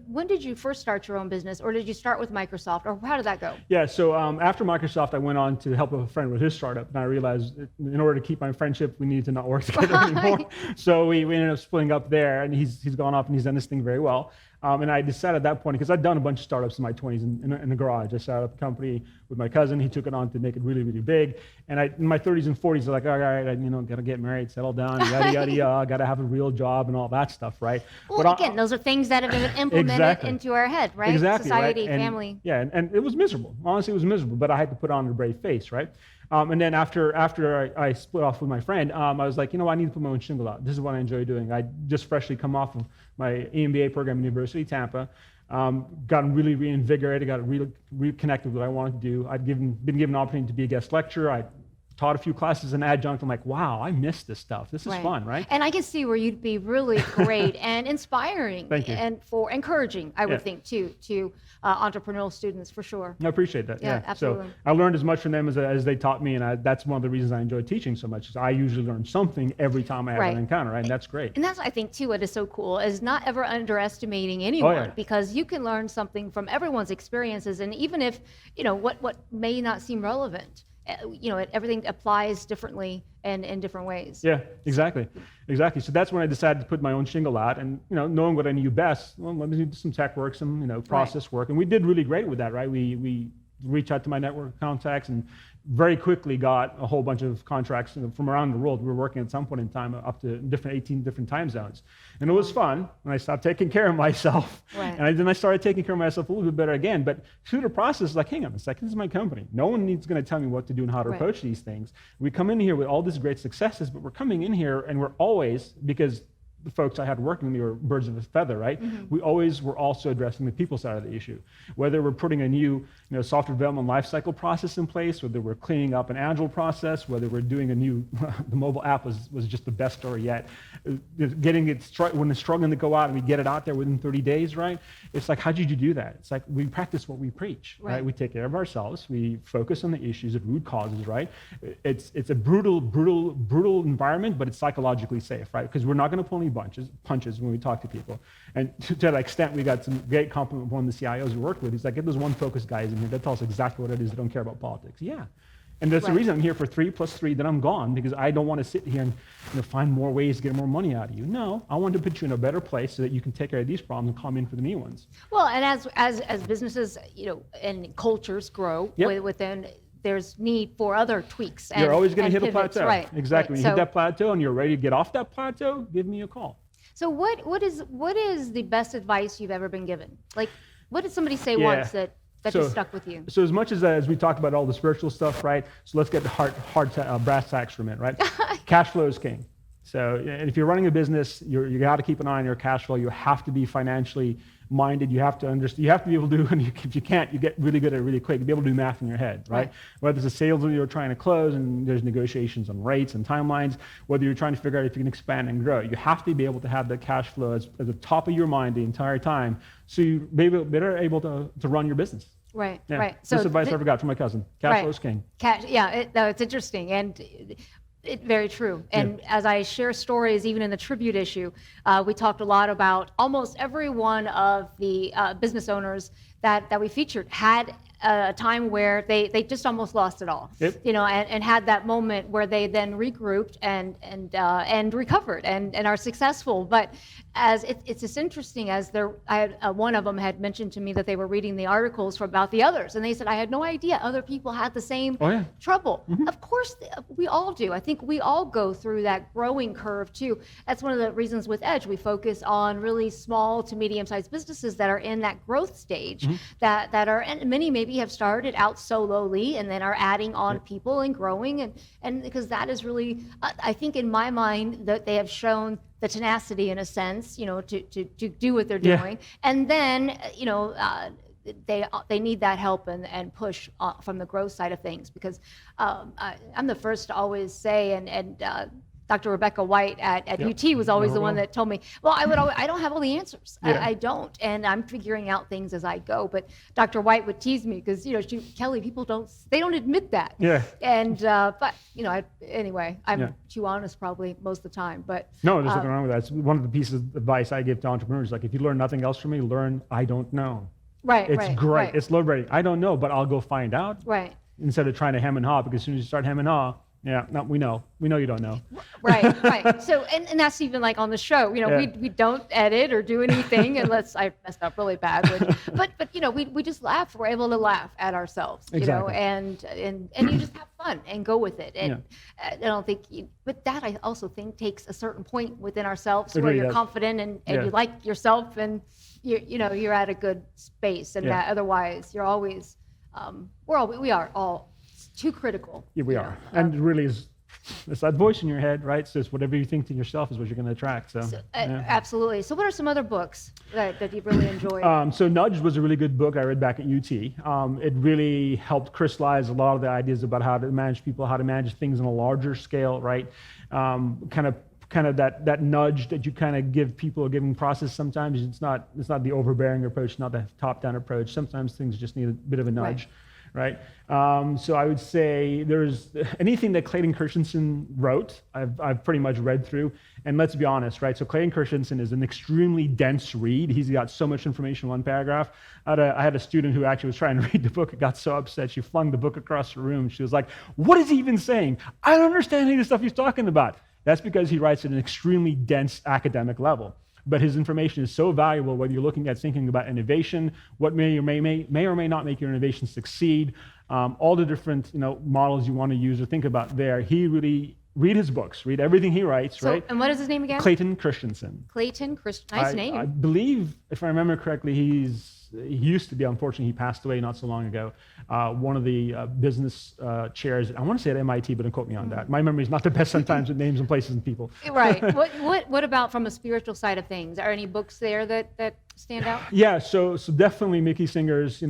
when did you first start your own business, or did you start with Microsoft, or how did that go? Yeah, so after Microsoft, I went on to help a friend with his startup, and I realized in order to keep my friendship, we needed to not work together anymore. So we ended up splitting up there, and he's gone off and he's done this thing very well. And I decided at that point, because I'd done a bunch of startups in my 20s in the garage. I started up a company with my cousin. He took it on to make it really, really big. And in my 30s and 40s, I was like, all right, got to get married, settle down, yada, yada, yada, got to have a real job and all that stuff, right? Well, but again, those are things that have been implemented into our head, right? Exactly, society, right? family. Yeah, and it was miserable. Honestly, it was miserable, but I had to put on a brave face, right? And then after I split off with my friend, I was like, I need to put my own shingle out. This is what I enjoy doing. I just freshly come off of my MBA program at University of Tampa, gotten really reinvigorated, got really reconnected with what I wanted to do. I'd been given an opportunity to be a guest lecturer. I taught a few classes in adjunct. I'm like, wow, I miss this stuff. This is fun, right? And I can see where you'd be really great and inspiring. Thank you. And for encouraging, I would think, to entrepreneurial students, for sure. I appreciate that. Yeah, absolutely. So I learned as much from them as they taught me, and that's one of the reasons I enjoy teaching so much, is I usually learn something every time I have an encounter, right? And that's great. And that's, I think, too, what is so cool, is not ever underestimating anyone, because you can learn something from everyone's experiences, and even if, what may not seem relevant, everything applies differently and in different ways. Yeah, exactly. So that's when I decided to put my own shingle out, and knowing what I knew best, well, let me do some tech work, some process work, and we did really great with that, right? We reached out to my network contacts and very quickly got a whole bunch of contracts from around the world. We were working at some point in time up to 18 different time zones. And it was fun, and I stopped taking care of myself. Right. And then I started taking care of myself a little bit better again. But through the process, like, hang on a second, this is my company. No one needs going to tell me what to do and how to approach these things. We come in here with all these great successes, but we're coming in here and we're always, because the folks I had working with me were birds of a feather, right? We always were also addressing the people side of the issue. Whether we're putting a new software development lifecycle process in place, whether we're cleaning up an agile process, whether we're doing a new, the mobile app was just the best story yet. Getting it, when it's struggling to go out and we get it out there within 30 days, right? It's like, how did you do that? It's like, we practice what we preach, right? We take care of ourselves. We focus on the issues, the root causes, right? It's a brutal environment, but it's psychologically safe, right? Because we're not going to pull any punches when we talk to people. And to that extent, we got some great compliment from one of the CIOs we worked with. He's like, get those one focused guys in here that tell us exactly what it is. They don't care about politics. Yeah. And that's the reason I'm here for 3 + 3, then I'm gone, because I don't want to sit here and find more ways to get more money out of you. No, I want to put you in a better place so that you can take care of these problems and come in for the new ones. Well, and as businesses, and cultures grow within, there's need for other tweaks. You're always going to hit pivots. a plateau. Right. Exactly. Right. When you hit that plateau and you're ready to get off that plateau, give me a call. So what is the best advice you've ever been given? Like, what did somebody say once that just stuck with you? So as much as we talked about all the spiritual stuff, right? So let's get the brass tacks for a minute, right? Cash flow is king. So if you're running a business, you got to keep an eye on your cash flow. You have to be financially minded. You have to understand. You have to be able to do. And if you can't, you get really good at it really quick. You be able to do math in your head, right? Whether it's a sales deal you're trying to close and there's negotiations on rates and timelines, whether you're trying to figure out if you can expand and grow, you have to be able to have the cash flow as the top of your mind the entire time, so you're better able to run your business. Right. Yeah. Right. So this advice I ever got from my cousin. Cash flow is king. It's interesting and. Very true. And as I share stories, even in the tribute issue, we talked a lot about almost every one of the business owners that we featured had a time where they just almost lost it all, and had that moment where they then regrouped and recovered and are successful. But as it's just interesting, as one of them had mentioned to me that they were reading the articles about the others, and they said, I had no idea other people had the same trouble. Mm-hmm. Of course, we all do. I think we all go through that growing curve too. That's one of the reasons with Edge, we focus on really small to medium-sized businesses that are in that growth stage, that are, and many maybe have started out so lowly and then are adding on people and growing, and because that is really, I think in my mind, that they have shown the tenacity in a sense, to do what they're doing, and then they need that help and push from the growth side of things, because I'm the first to always say, and Dr. Rebecca White at UT was always the one that told me, well, I don't have all the answers. I don't, and I'm figuring out things as I go. But Dr. White would tease me because, Kelly, people don't admit that. Yeah. And but anyway, I'm too honest probably most of the time. But no, there's nothing wrong with that. It's one of the pieces of advice I give to entrepreneurs. Like, if you learn nothing else from me, learn I don't know. Right. It's great. Right. It's liberating. I don't know, but I'll go find out. Right. Instead of trying to hem and haw, because as soon as you start hem and haw, we know you don't know. Right. So, and that's even like on the show, we don't edit or do anything unless I messed up really bad. But we just laugh. We're able to laugh at ourselves, and you just have fun and go with it. And I don't think, but that I also think takes a certain point within ourselves where you're confident and you like yourself, and you're at a good space, and that otherwise you're always, we are all too critical. Yeah, we are. And really it's that voice in your head, right? So it's whatever you think to yourself is what you're going to attract. So absolutely. So what are some other books that you've really enjoyed? So Nudge was a really good book I read back at UT. It really helped crystallize a lot of the ideas about how to manage people, how to manage things on a larger scale, right? Kind of that nudge that you kind of give people a given process. Sometimes it's not the overbearing approach, not the top-down approach. Sometimes things just need a bit of a nudge. Right. So I would say there's anything that Clayton Christensen wrote, I've pretty much read through. And let's be honest, right? So Clayton Christensen is an extremely dense read. He's got so much information in one paragraph. I had a student who actually was trying to read the book and got so upset she flung the book across the room. She was like, "What is he even saying? I don't understand any of the stuff he's talking about." That's because he writes at an extremely dense academic level. But his information is so valuable, whether you're looking at thinking about innovation, what may or may not make your innovation succeed, all the different models you want to use or think about there. He really, read his books, read everything he writes, right? And what is his name again? Clayton Christensen. Clayton Christensen, nice name. I believe, if I remember correctly, he used to be, unfortunately, he passed away not so long ago, one of the business chairs, I want to say at MIT, but don't quote me on that. My memory is not the best sometimes with names and places and people. Right. What about from a spiritual side of things? Are any books there that stand out? Yeah, so definitely Mickey Singer's,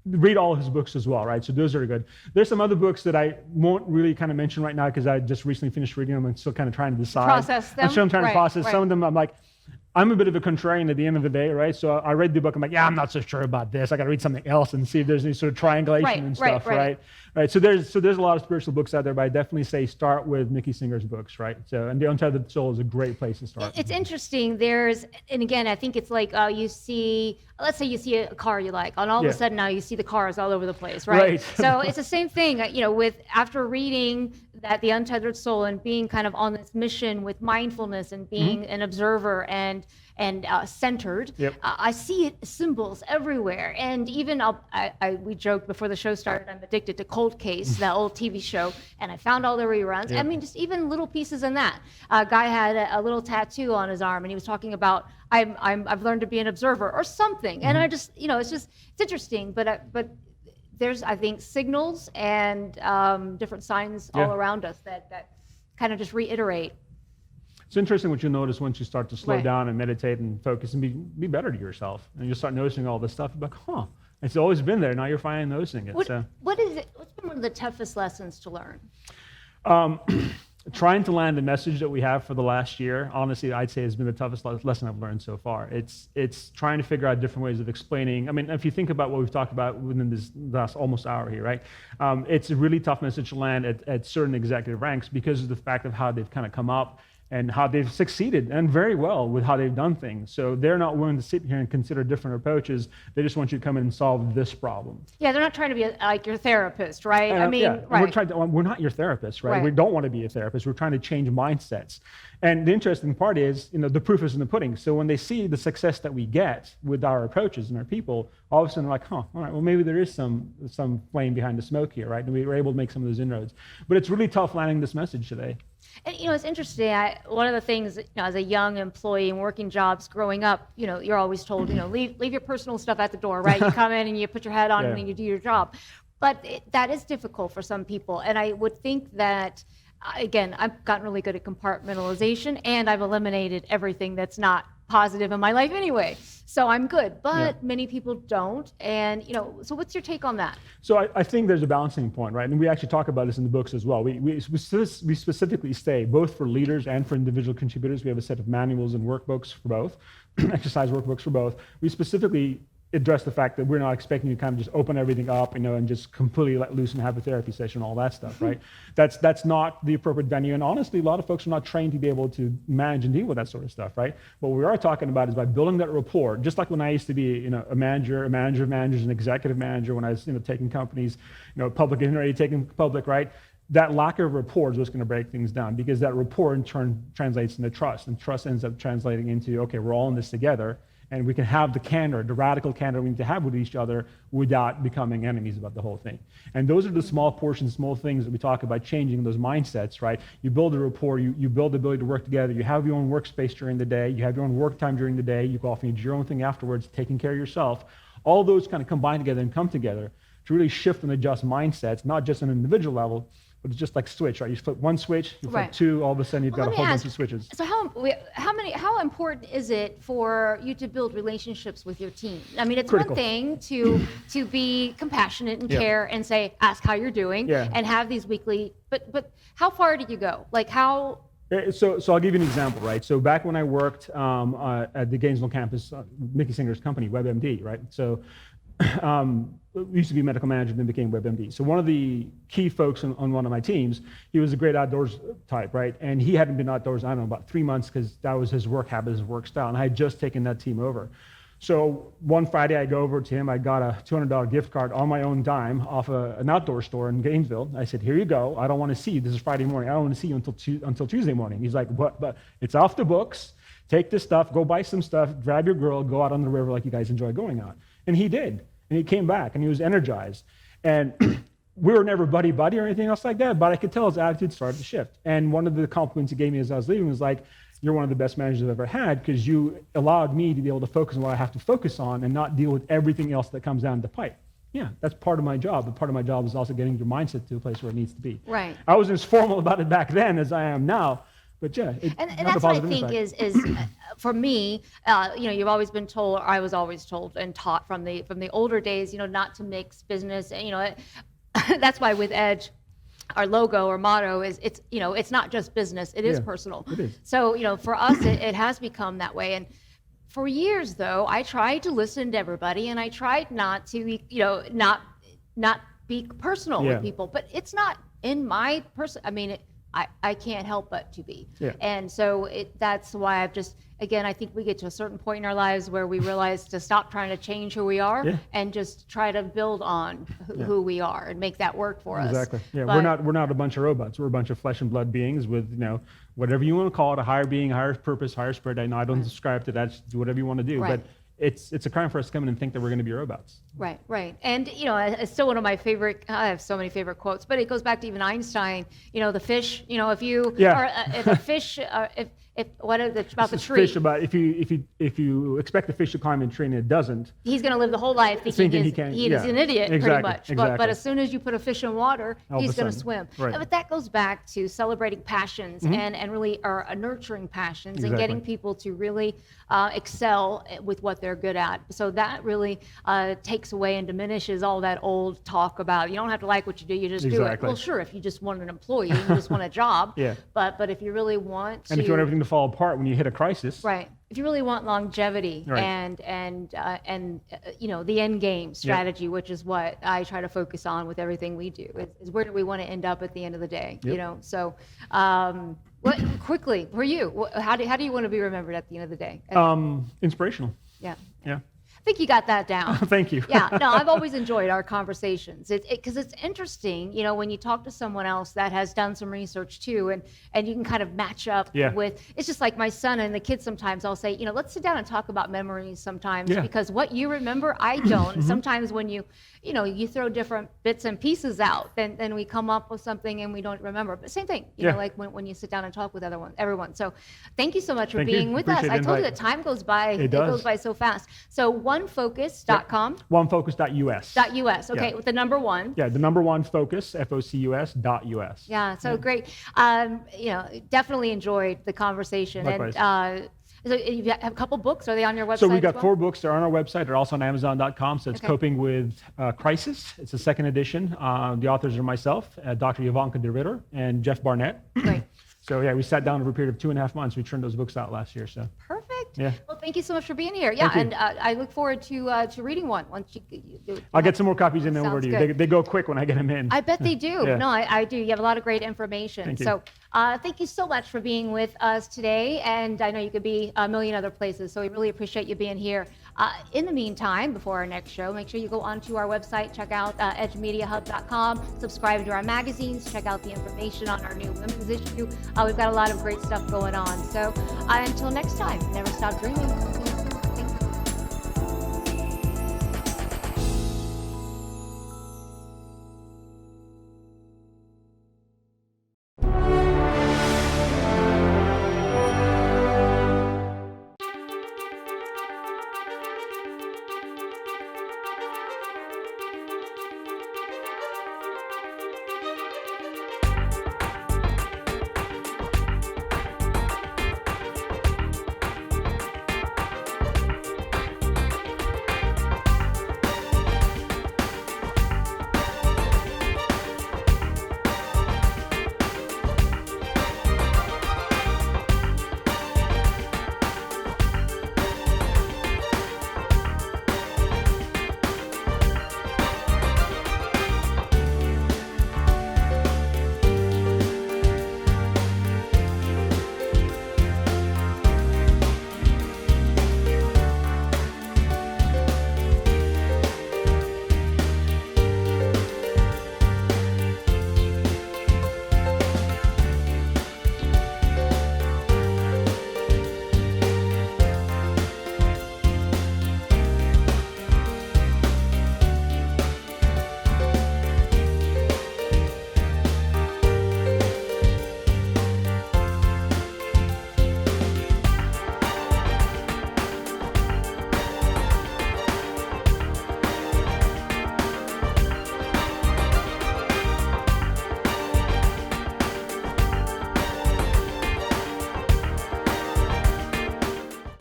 read all of his books as well, right? So those are good. There's some other books that I won't really kind of mention right now because I just recently finished reading them and still kind of trying to decide. Process them? I'm still trying to process. Some of them I'm like, I'm a bit of a contrarian at the end of the day, right? So I read the book. I'm like, yeah, I'm not so sure about this. I got to read something else and see if there's any sort of triangulation and stuff, right? So there's a lot of spiritual books out there, but I definitely say start with Mickey Singer's books, right? So, and The Untethered Soul is a great place to start. It's interesting. And again, I think it's like let's say you see a car you like, and all of a sudden now you see the cars all over the place, right? So it's the same thing, with after reading that The Untethered Soul and being kind of on this mission with mindfulness and being an observer and centered. I see symbols everywhere, and even we joked before the show started, I'm addicted to Cold Case, that old TV show, and I found all the reruns. I mean, just even little pieces in that. A guy had a little tattoo on his arm, and he was talking about I've learned to be an observer or something, and I just it's interesting, but there's, I think, signals and different signs all around us that kind of just reiterate. It's interesting what you'll notice once you start to slow down and meditate and focus and be better to yourself. And you'll start noticing all this stuff. You're like, it's always been there. Now you're finally noticing it. What's been one of the toughest lessons to learn? Trying to land the message that we have for the last year, honestly, I'd say has been the toughest lesson I've learned so far. It's trying to figure out different ways of explaining. I mean, if you think about what we've talked about within this last almost hour here, right? It's a really tough message to land at certain executive ranks because of the fact of how they've kind of come up and how they've succeeded and very well with how they've done things. So they're not willing to sit here and consider different approaches. They just want you to come in and solve this problem. Yeah, they're not trying to be like your therapist, right? We're not your therapist, right? We don't want to be a therapist. We're trying to change mindsets. And the interesting part is, the proof is in the pudding. So when they see the success that we get with our approaches and our people, all of a sudden they're like, all right, well, maybe there is some flame behind the smoke here, right? And we were able to make some of those inroads. But it's really tough landing this message today. And it's interesting. One of the things, as a young employee and working jobs growing up, you're always told, leave your personal stuff at the door, right? You come in and you put your hat on and then you do your job. But that is difficult for some people. And I would think that, again, I've gotten really good at compartmentalization, and I've eliminated everything that's not positive in my life anyway. So I'm good, but many people don't. And, so what's your take on that? So I think there's a balancing point, right? And we actually talk about this in the books as well. We specifically say, both for leaders and for individual contributors, we have a set of manuals and workbooks for both, exercise workbooks for both. We specifically address the fact that we're not expecting you to kind of just open everything up, and just completely let loose and have a therapy session, all that stuff, right? That's not the appropriate venue. And honestly, a lot of folks are not trained to be able to manage and deal with that sort of stuff, right? What we are talking about is by building that rapport, just like when I used to be, a manager of managers, an executive manager, when I was, taking companies, public and ready taking public, right? That lack of rapport is what's going to break things down, because that rapport in turn translates into trust, and trust ends up translating into, okay, we're all in this together. And we can have the radical candor we need to have with each other without becoming enemies about the whole thing. And those are the small portions, small things that we talk about changing those mindsets, right? You build a rapport, you build the ability to work together, you have your own workspace during the day, you have your own work time during the day, you go off and do your own thing afterwards, taking care of yourself. All those kind of combine together and come together to really shift and adjust mindsets, not just on an individual level, but it's just like switch, right? You flip one switch, you flip two, all of a sudden you've got a whole bunch of switches. So how important is it for you to build relationships with your team? I mean, it's critical. One thing to be compassionate and care and say, ask how you're doing and have these weekly, but how far do you go? Like how? So I'll give you an example, right? So back when I worked at the Gainesville campus, Mickey Singer's company, WebMD, right? So we used to be medical manager, then became WebMD. So one of the key folks on one of my teams, he was a great outdoors type, right? And he hadn't been outdoors, I don't know, about 3 months, because that was his work habit, his work style. And I had just taken that team over. So one Friday I go over to him, I got a $200 gift card on my own dime off an outdoor store in Gainesville. I said, here you go. I don't want to see you. This is Friday morning. I don't want to see you until Tuesday morning. He's like, what? But it's off the books. Take this stuff, go buy some stuff, grab your girl, go out on the river like you guys enjoy going out. And he did. And he came back and he was energized. And we were never buddy-buddy or anything else like that, but I could tell his attitude started to shift. And one of the compliments he gave me as I was leaving was like, you're one of the best managers I've ever had, because you allowed me to be able to focus on what I have to focus on and not deal with everything else that comes down the pipe. Yeah, that's part of my job. But part of my job is also getting your mindset to a place where it needs to be. Right. I wasn't as formal about it back then as I am now. But yeah, and that's what I think is for me, you've always been told, or I was always told and taught from the older days, not to mix business. That's why with Edge, our logo or motto is it's not just business, it is personal. It is. So, for us, it has become that way. And for years, though, I tried to listen to everybody, and I tried not to, not be personal with people, but it's not in my person. I mean, I can't help but to be. Yeah. And so that's why I've just, again, I think we get to a certain point in our lives where we realize to stop trying to change who we are and just try to build on who we are and make that work for us. Exactly. Yeah, But we're not a bunch of robots. We're a bunch of flesh and blood beings with, whatever you want to call it, a higher being, higher purpose, higher spirit. I know I don't subscribe to that. Just do whatever you want to do. Right. But it's a crime for us to come in and think that we're going to be robots. Right. And, it's still one of my favorite, I have so many favorite quotes, but it goes back to even Einstein, the fish, if you, or if a fish, if what is it about the tree? Fish about if you expect the fish to climb a tree and it doesn't, he's going to live the whole life thinking he's an idiot, pretty much. Exactly. But as soon as you put a fish in water, he's going to swim. Right. But that goes back to celebrating passions and really are nurturing passions and getting people to really excel with what they're good at. So that really takes away and diminishes all that old talk about you don't have to like what you do, you just do it. Well, sure, if you just want an employee, you just want a job. But if you really want to, and if you want everything to fall apart when you hit a crisis, right? If you really want longevity and the end game strategy, which is what I try to focus on with everything we do, is where do we want to end up at the end of the day? So. What quickly for you? How do you want to be remembered at the end of the day? Inspirational. Yeah. I think you got that down. Thank you. I've always enjoyed our conversations. Because it's interesting, when you talk to someone else that has done some research too, and you can kind of match up with. It's just like my son and the kids. Sometimes I'll say, let's sit down and talk about memories. Sometimes because what you remember, I don't. Sometimes when you throw different bits and pieces out, then we come up with something and we don't remember. But same thing, like when you sit down and talk with everyone. So thank you so much for being with us. I told you that time goes by. It goes by so fast. So onefocus.com. Onefocus.us. .us. Okay, with the number one. Yeah, the number one focus, FOCUS.us. Yeah, so great. Definitely enjoyed the conversation. Likewise. And so you have a couple books. Are they on your website? So we've got 4 books. They're on our website. They're also on Amazon.com. So it's Coping with Crisis. It's the second edition. The authors are myself, Dr. Ivanka de Ritter, and Jeff Barnett. Great. So we sat down over a period of 2.5 months. We turned those books out last year. So perfect. Yeah. Well, thank you so much for being here. Yeah, and I look forward to reading one once you do it. I'll get some more copies in over to you. They go quick when I get them in. I bet they do. No, I do. You have a lot of great information. Thank you. So thank you so much for being with us today. And I know you could be a million other places, so we really appreciate you being here. In the meantime, before our next show, make sure you go onto our website, check out edgemediahub.com, subscribe to our magazines, check out the information on our new women's issue. We've got a lot of great stuff going on. So until next time, never stop dreaming.